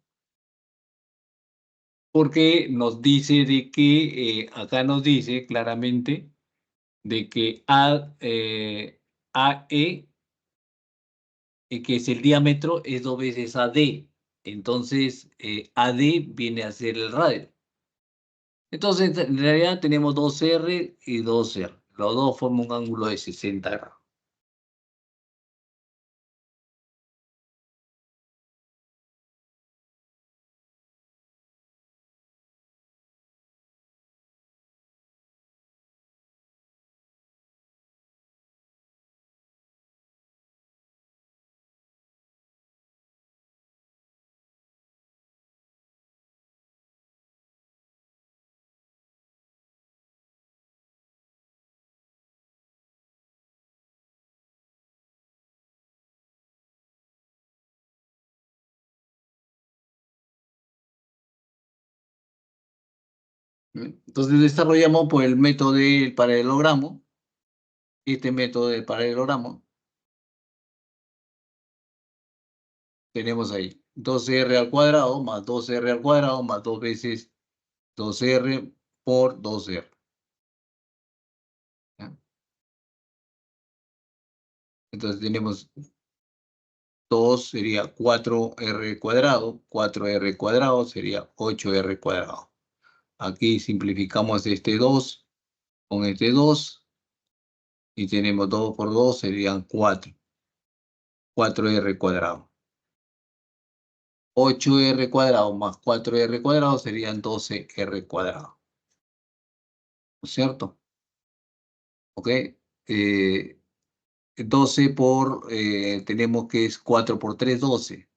Porque nos dice de que, acá nos dice claramente de que AE, que es el diámetro, es 2 veces AD. Entonces, AD viene a ser el radio. Entonces, en realidad tenemos 2R y 2R. Los dos forman un ángulo de 60 grados. Entonces, desarrollamos por el método del paralelogramo. Este método del paralelogramo tenemos ahí 2R al cuadrado más 2R al cuadrado más 2 veces 2R por 2R. ¿Ya? Entonces tenemos 2 sería 4R cuadrado, 4R cuadrado sería 8R cuadrado. Aquí simplificamos este 2 con este 2 y tenemos 2 por 2 serían 4. 4R cuadrado. 8R cuadrado más 4R cuadrado serían 12R cuadrado. ¿No es cierto? ¿Ok? 12 tenemos que es 4 por 3, 12.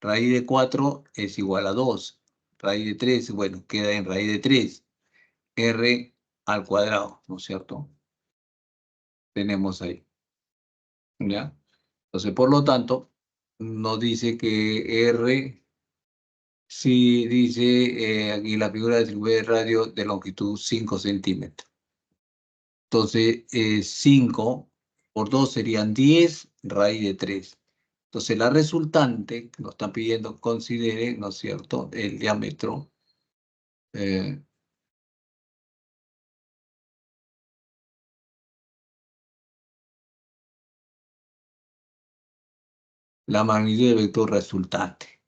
Raíz de 4 es igual a 2. Raíz de 3, bueno, queda en raíz de 3. R al cuadrado, ¿no es cierto? Tenemos ahí, ¿ya? Entonces, por lo tanto, nos dice que R, sí dice aquí la figura de triángulo de radio de longitud 5 centímetros. Entonces, 5 por 2 serían 10 raíz de 3. Entonces, la resultante que nos están pidiendo considere, ¿no es cierto?, el diámetro, eh, la magnitud del vector resultante.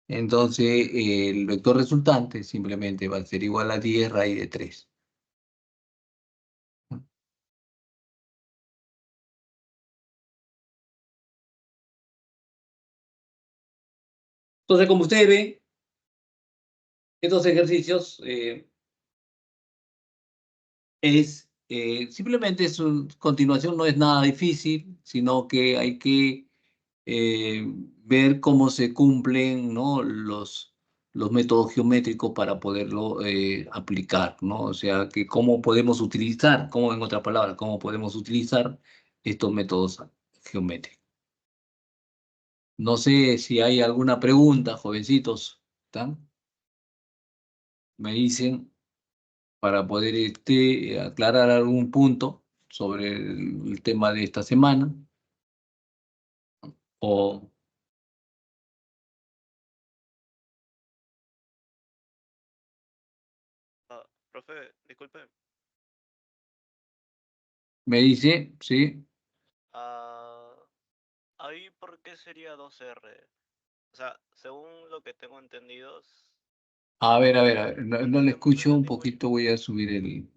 Entonces, el vector resultante simplemente va a ser igual a 10 raíz de 3. Entonces, como ustedes ven, estos ejercicios simplemente continuación, no es nada difícil, sino que hay que ver cómo se cumplen, ¿no?, los métodos geométricos para poderlo aplicar, ¿no? O sea, que cómo podemos utilizar, cómo en otras palabras, cómo podemos utilizar estos métodos geométricos. No sé si hay alguna pregunta, jovencitos, ¿están? Me dicen para poder aclarar algún punto sobre el tema de esta semana. O Profe, disculpe. me dice, sí. Ah, ahí, ¿por qué sería 2R? O sea, según lo que tengo entendido, A ver, no, no le no escucho un entendí muy, poquito, voy a subir el...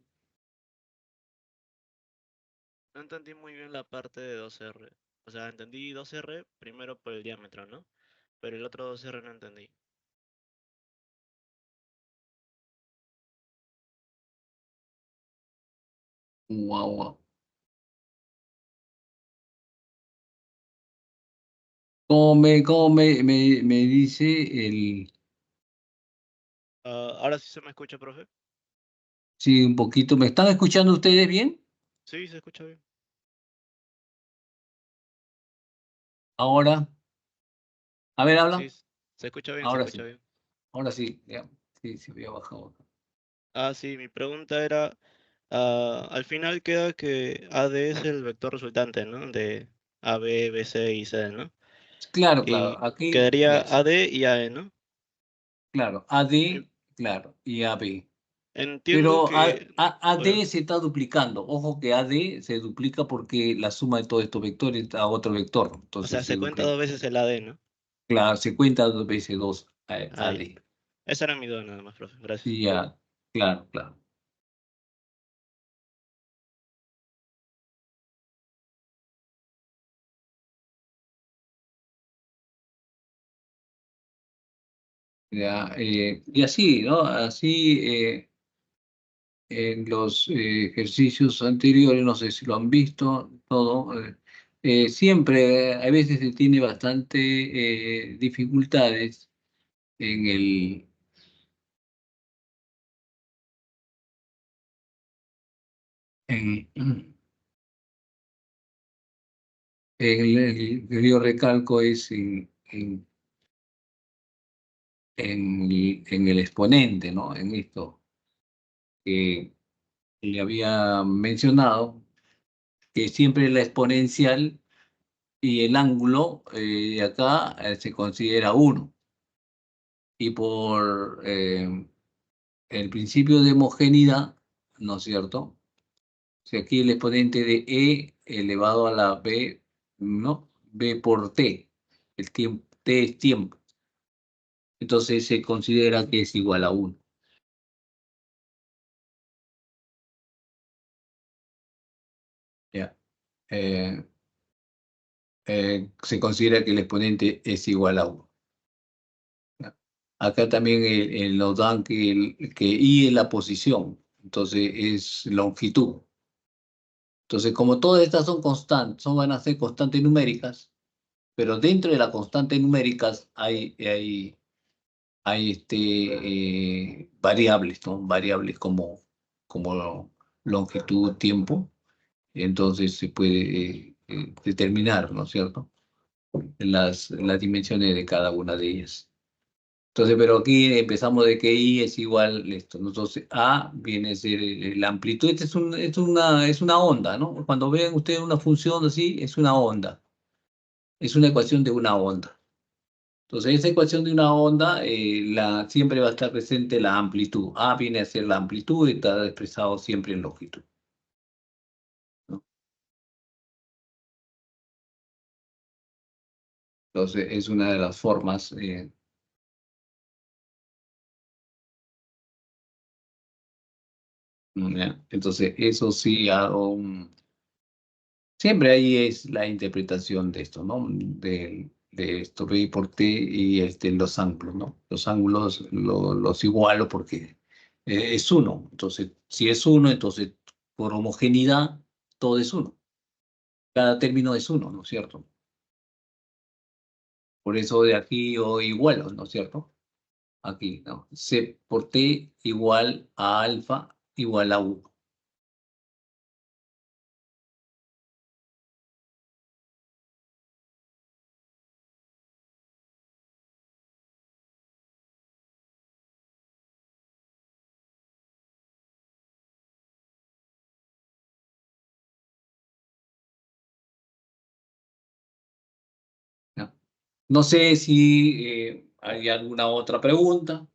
no entendí muy bien la parte de 2R. O sea, entendí 2R primero por el diámetro, ¿no? Pero el otro 2R no entendí. Guau, guau. ¿Cómo me dice el... Ahora sí se me escucha, profe. Sí, un poquito. ¿Me están escuchando ustedes bien? Sí, se escucha bien. Ahora. A ver, Sí, habla. se escucha bien, se Ahora escucha sí. bien. Ahora sí. Ya. Sí, sí, voy a bajar. Ah, sí, mi pregunta era, al final queda que AD es el vector resultante, ¿no? De AB, BC y C, ¿no? Claro, Y claro. Aquí, quedaría ya, sí. AD y AE, ¿no? Claro. Mi- AD, claro. Y AB. Entiendo Pero que, AD bueno, se está duplicando. Ojo que AD se duplica porque la suma de todos estos vectores da otro vector. o sea, Entonces se se cuenta duplica. 2 veces el AD, ¿no? Claro, se cuenta dos veces dos Ahí. AD. Esa era mi duda nada más, profe. Gracias. Y ya, claro, claro. Ya, y así, ¿no? Así en los ejercicios anteriores, no sé si lo han visto, todo. Siempre, a veces se tiene bastante dificultades en en, yo recalco es en el exponente, ¿no? En esto que le había mencionado, que siempre la exponencial y el ángulo de acá se considera uno. Y por el principio de homogeneidad, ¿no es cierto? Si aquí el exponente de E elevado a la B, ¿no? B por T, el tiempo, T es tiempo. Entonces se considera que es igual a uno. ¿Ya? Eh, Se considera que el exponente es igual a uno. ¿Ya? Acá también nos dan que I es la posición, entonces es longitud. Entonces, como todas estas son constantes, van a ser constantes numéricas, pero dentro de las constantes numéricas hay variables, ¿no? Variables como longitud, tiempo, entonces se puede determinar, ¿no es cierto?, las dimensiones de cada una de ellas. Entonces, pero aquí empezamos de que I es igual a esto, ¿no? Entonces A viene a ser la amplitud. Esta es una onda, ¿no? Cuando vean ustedes una función así, es una onda. Es una ecuación de una onda. Entonces, esa ecuación de una onda, siempre va a estar presente la amplitud. A viene a ser la amplitud y está expresado siempre en longitud, ¿no? Entonces, es una de las formas. ¿Ya? Entonces, eso sí hago siempre ahí es la interpretación de esto, ¿no? De esto, B por T y los ángulos, ¿no? Los ángulos los igualo porque es uno. Entonces, si es uno, entonces por homogeneidad todo es uno. Cada término es uno, ¿no es cierto? Por eso de aquí yo igualo, ¿no es cierto? Aquí, ¿no? C por T igual a alfa igual a uno. ¿Ya? No sé si hay alguna otra pregunta.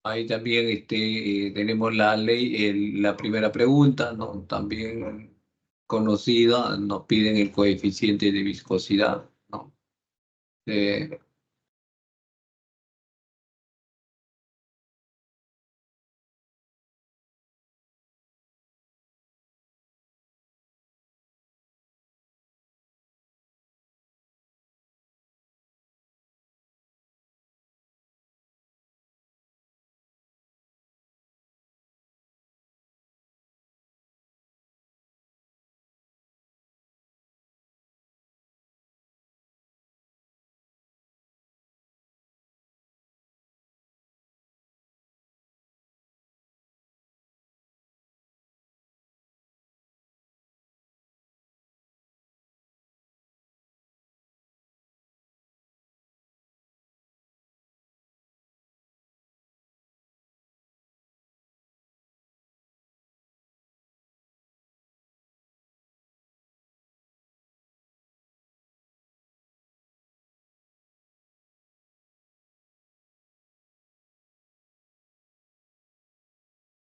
Ahí también tenemos la ley, la primera pregunta, ¿no? También conocida, nos piden el coeficiente de viscosidad, ¿no? Eh,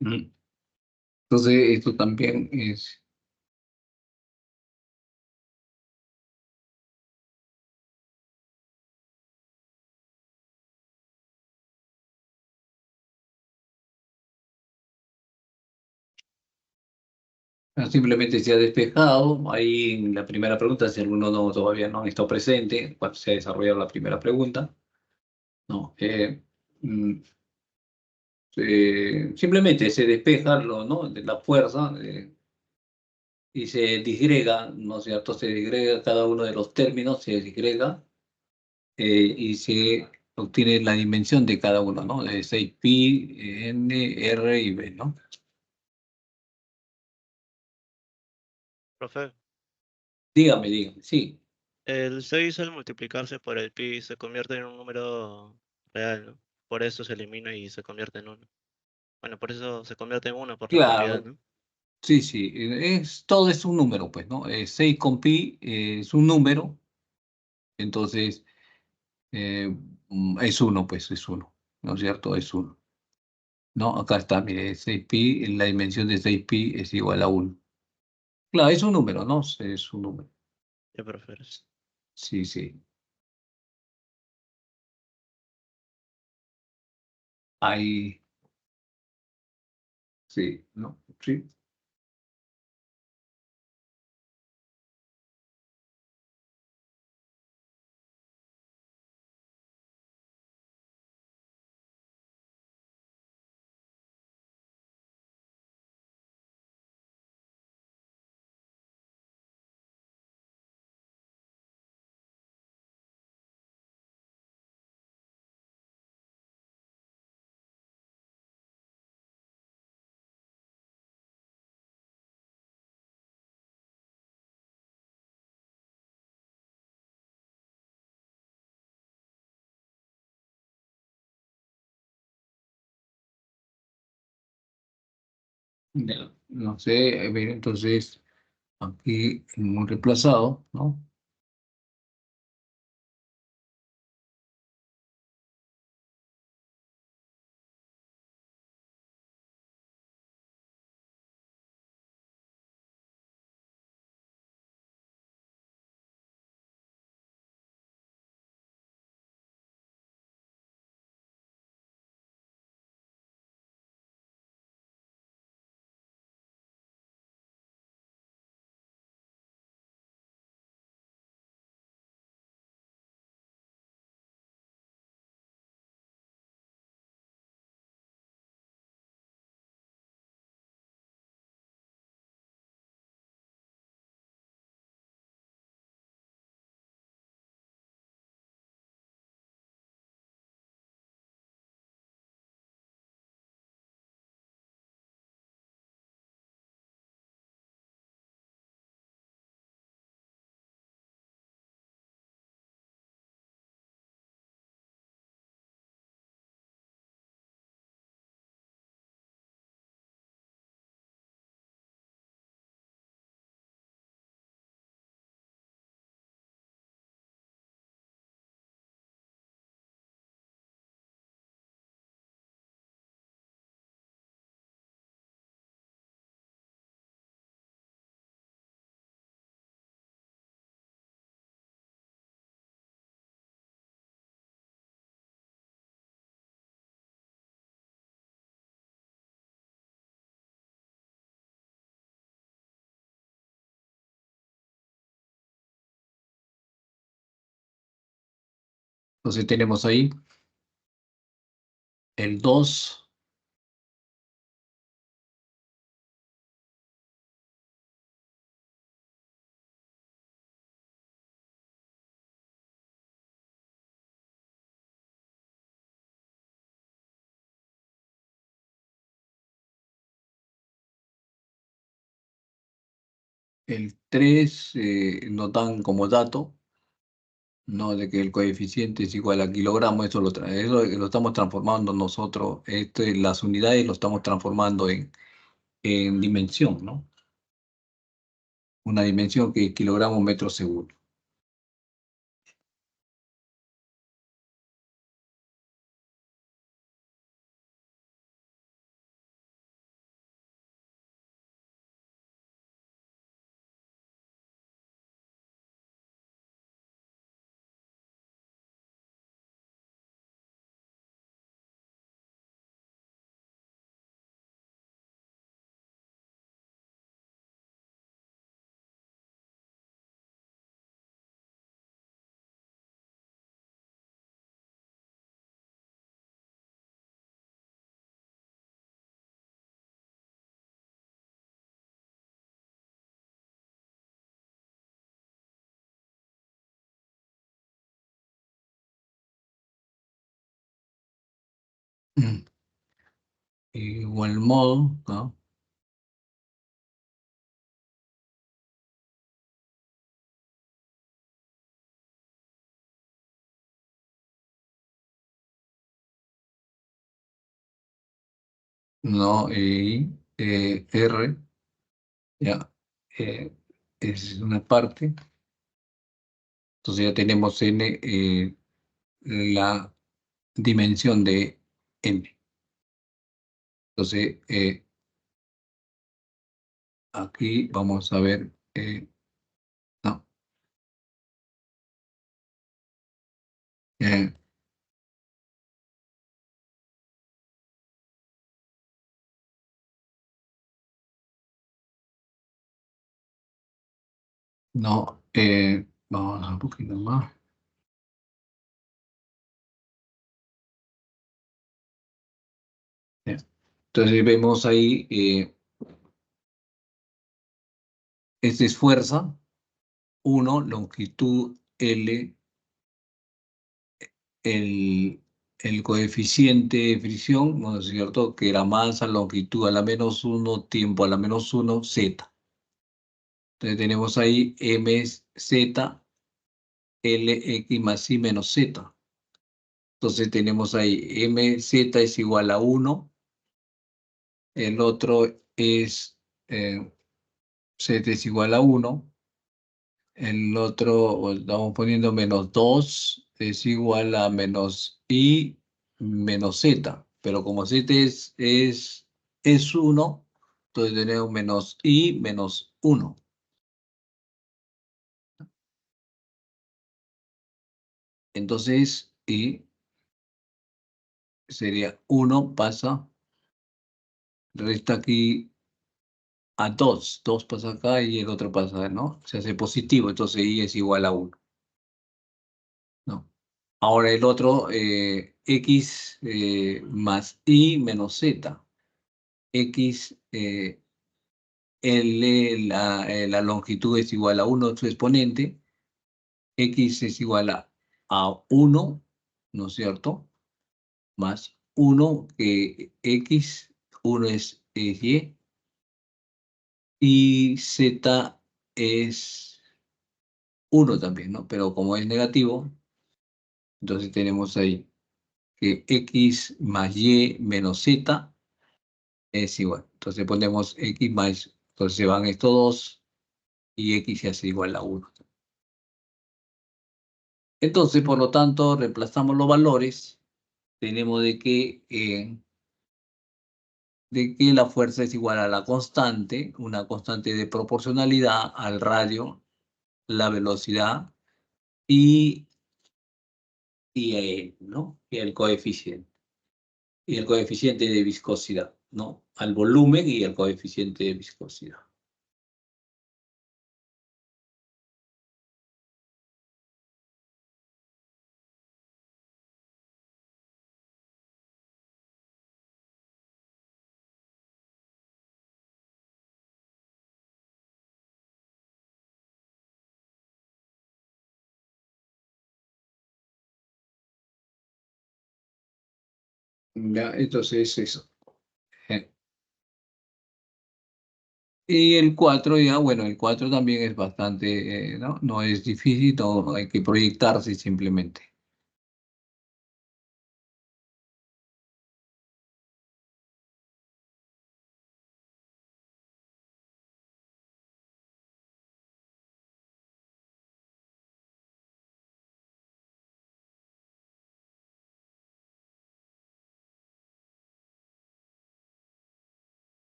mm. Entonces, esto también es, simplemente se ha despejado. Ahí en la primera pregunta, si alguno todavía no está presente, cuando se ha desarrollado la primera pregunta, ¿no? Mm, simplemente se despeja ¿no? De la fuerza. Y se disgrega, ¿no es cierto? Se disgrega cada uno de los términos, se disgrega y se obtiene la dimensión de cada uno, ¿no? De 6pi, n, r y b, ¿no? Profe, Dígame, dígame, sí. el 6 al multiplicarse por el pi se convierte en un número real, ¿no? Por eso se elimina y se convierte en uno. Bueno, por eso se convierte en uno por la propiedad, Claro, ¿no? sí, sí, todo es un número, pues, ¿no? 6 con pi es un número, entonces eh, es uno, pues, es uno, ¿no es cierto? Es uno, ¿no? Acá está, mire, 6pi, la dimensión de 6pi es igual a uno. Claro, es un número, ¿no? Es un número. Ya prefieres. Sí, sí. Ahí, sí, ¿no? Sí. Ya, no sé, a ver, entonces, aquí hemos reemplazado, ¿no? Entonces tenemos ahí el 2, el 3 nos dan como dato, ¿no? De que el coeficiente es igual a kilogramo, eso lo estamos transformando nosotros, las unidades lo estamos transformando en dimensión, ¿no? Una dimensión que es kilogramo metro segundo. Mm. Igual modo, ¿no? no, R, ya, es una parte. Entonces ya tenemos N, la dimensión de N. Entonces, aquí vamos a ver, no, eh, no, vamos a un poquito más. Ya. Entonces vemos ahí, este es fuerza, 1, longitud L, el, el coeficiente de fricción, ¿no es cierto? Que era masa, longitud a la -1, tiempo a la -1, Z. Entonces tenemos ahí mz, Lx más y menos Z. Entonces tenemos ahí mz es igual a 1, el otro es z es igual a 1, el otro estamos poniendo -2 es igual a menos y menos z, pero como z es 1, entonces tenemos menos y menos 1. Entonces, y sería 1 pasa, resta aquí a 2, 2 pasa acá y el otro pasa, ¿no? Se hace positivo, entonces y es igual a 1, ¿no? Ahora el otro, x más y menos z. X, la longitud es igual a 1 su exponente, x es igual a 1, ¿no es cierto? Más 1, que x, 1 es y z es 1 también, ¿no? Pero como es negativo, entonces tenemos ahí que x más y menos z es igual. Entonces ponemos x más, entonces se van estos dos y x se hace igual a 1. Entonces, por lo tanto, reemplazamos los valores. Tenemos de que la fuerza es igual a la constante, una constante de proporcionalidad al radio, la velocidad y, ¿no? Y el coeficiente. Y el coeficiente de viscosidad, ¿no? Al volumen y el coeficiente de viscosidad. Ya, entonces eso. Eh, Y el 4 ya, bueno, el 4 también es bastante, ¿no? No es difícil, no hay que proyectarse simplemente.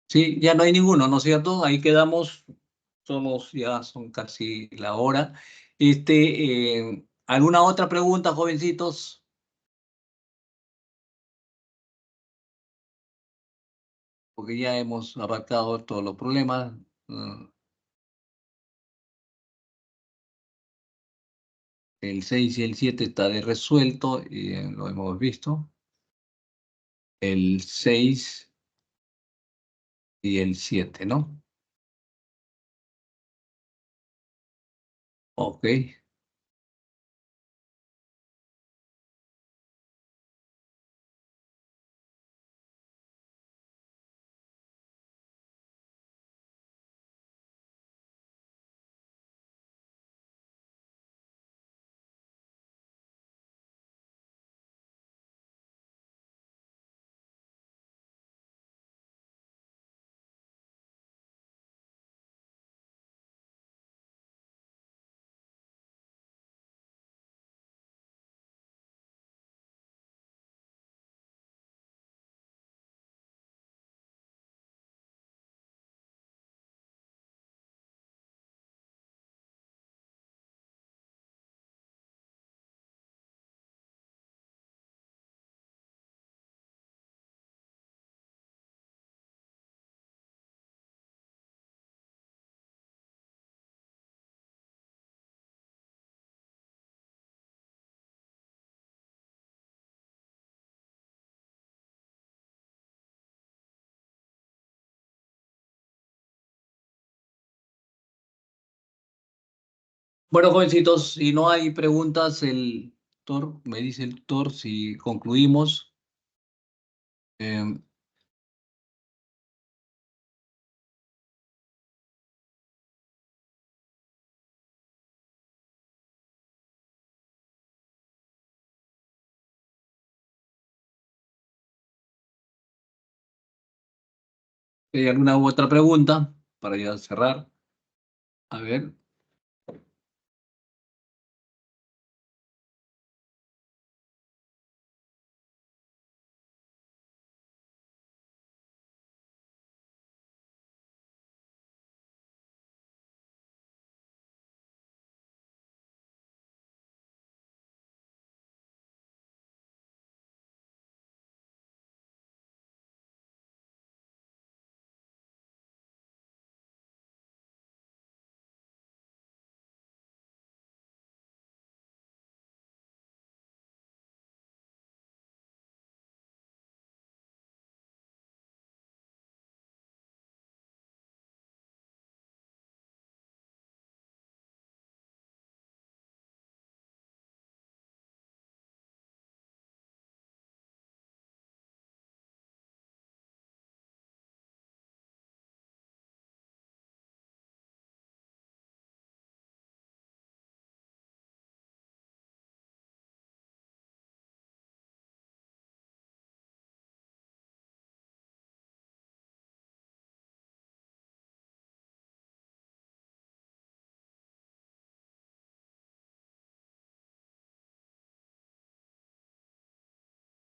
Sí, ya no hay ninguno, ¿no es cierto? Ahí quedamos, ya son casi la hora. ¿Alguna otra pregunta, jovencitos? Porque ya hemos abarcado todos los problemas. El 6 y el 7 está de resuelto, y lo hemos visto. El 6 y el 7, ¿no? Ok. Bueno, jovencitos, si no hay preguntas, el Tor, me dice el Tor si concluimos. Eh, ¿Hay alguna otra pregunta para ya cerrar? A ver.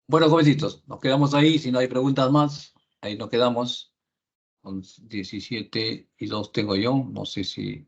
Bueno, jovencitos, nos quedamos ahí. Si no hay preguntas más, ahí nos quedamos. Con 17:02 tengo yo. No sé si.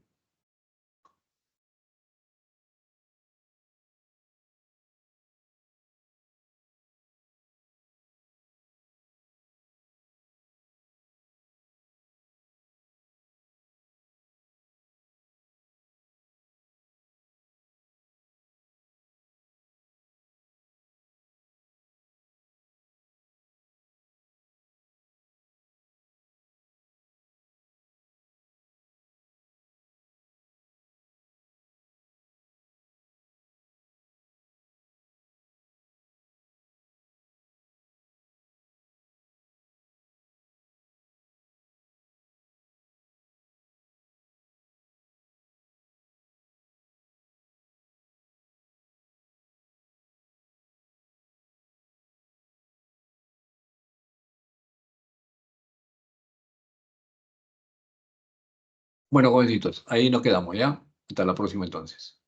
Bueno, jovencitos, ahí nos quedamos, ¿ya? Hasta la próxima entonces.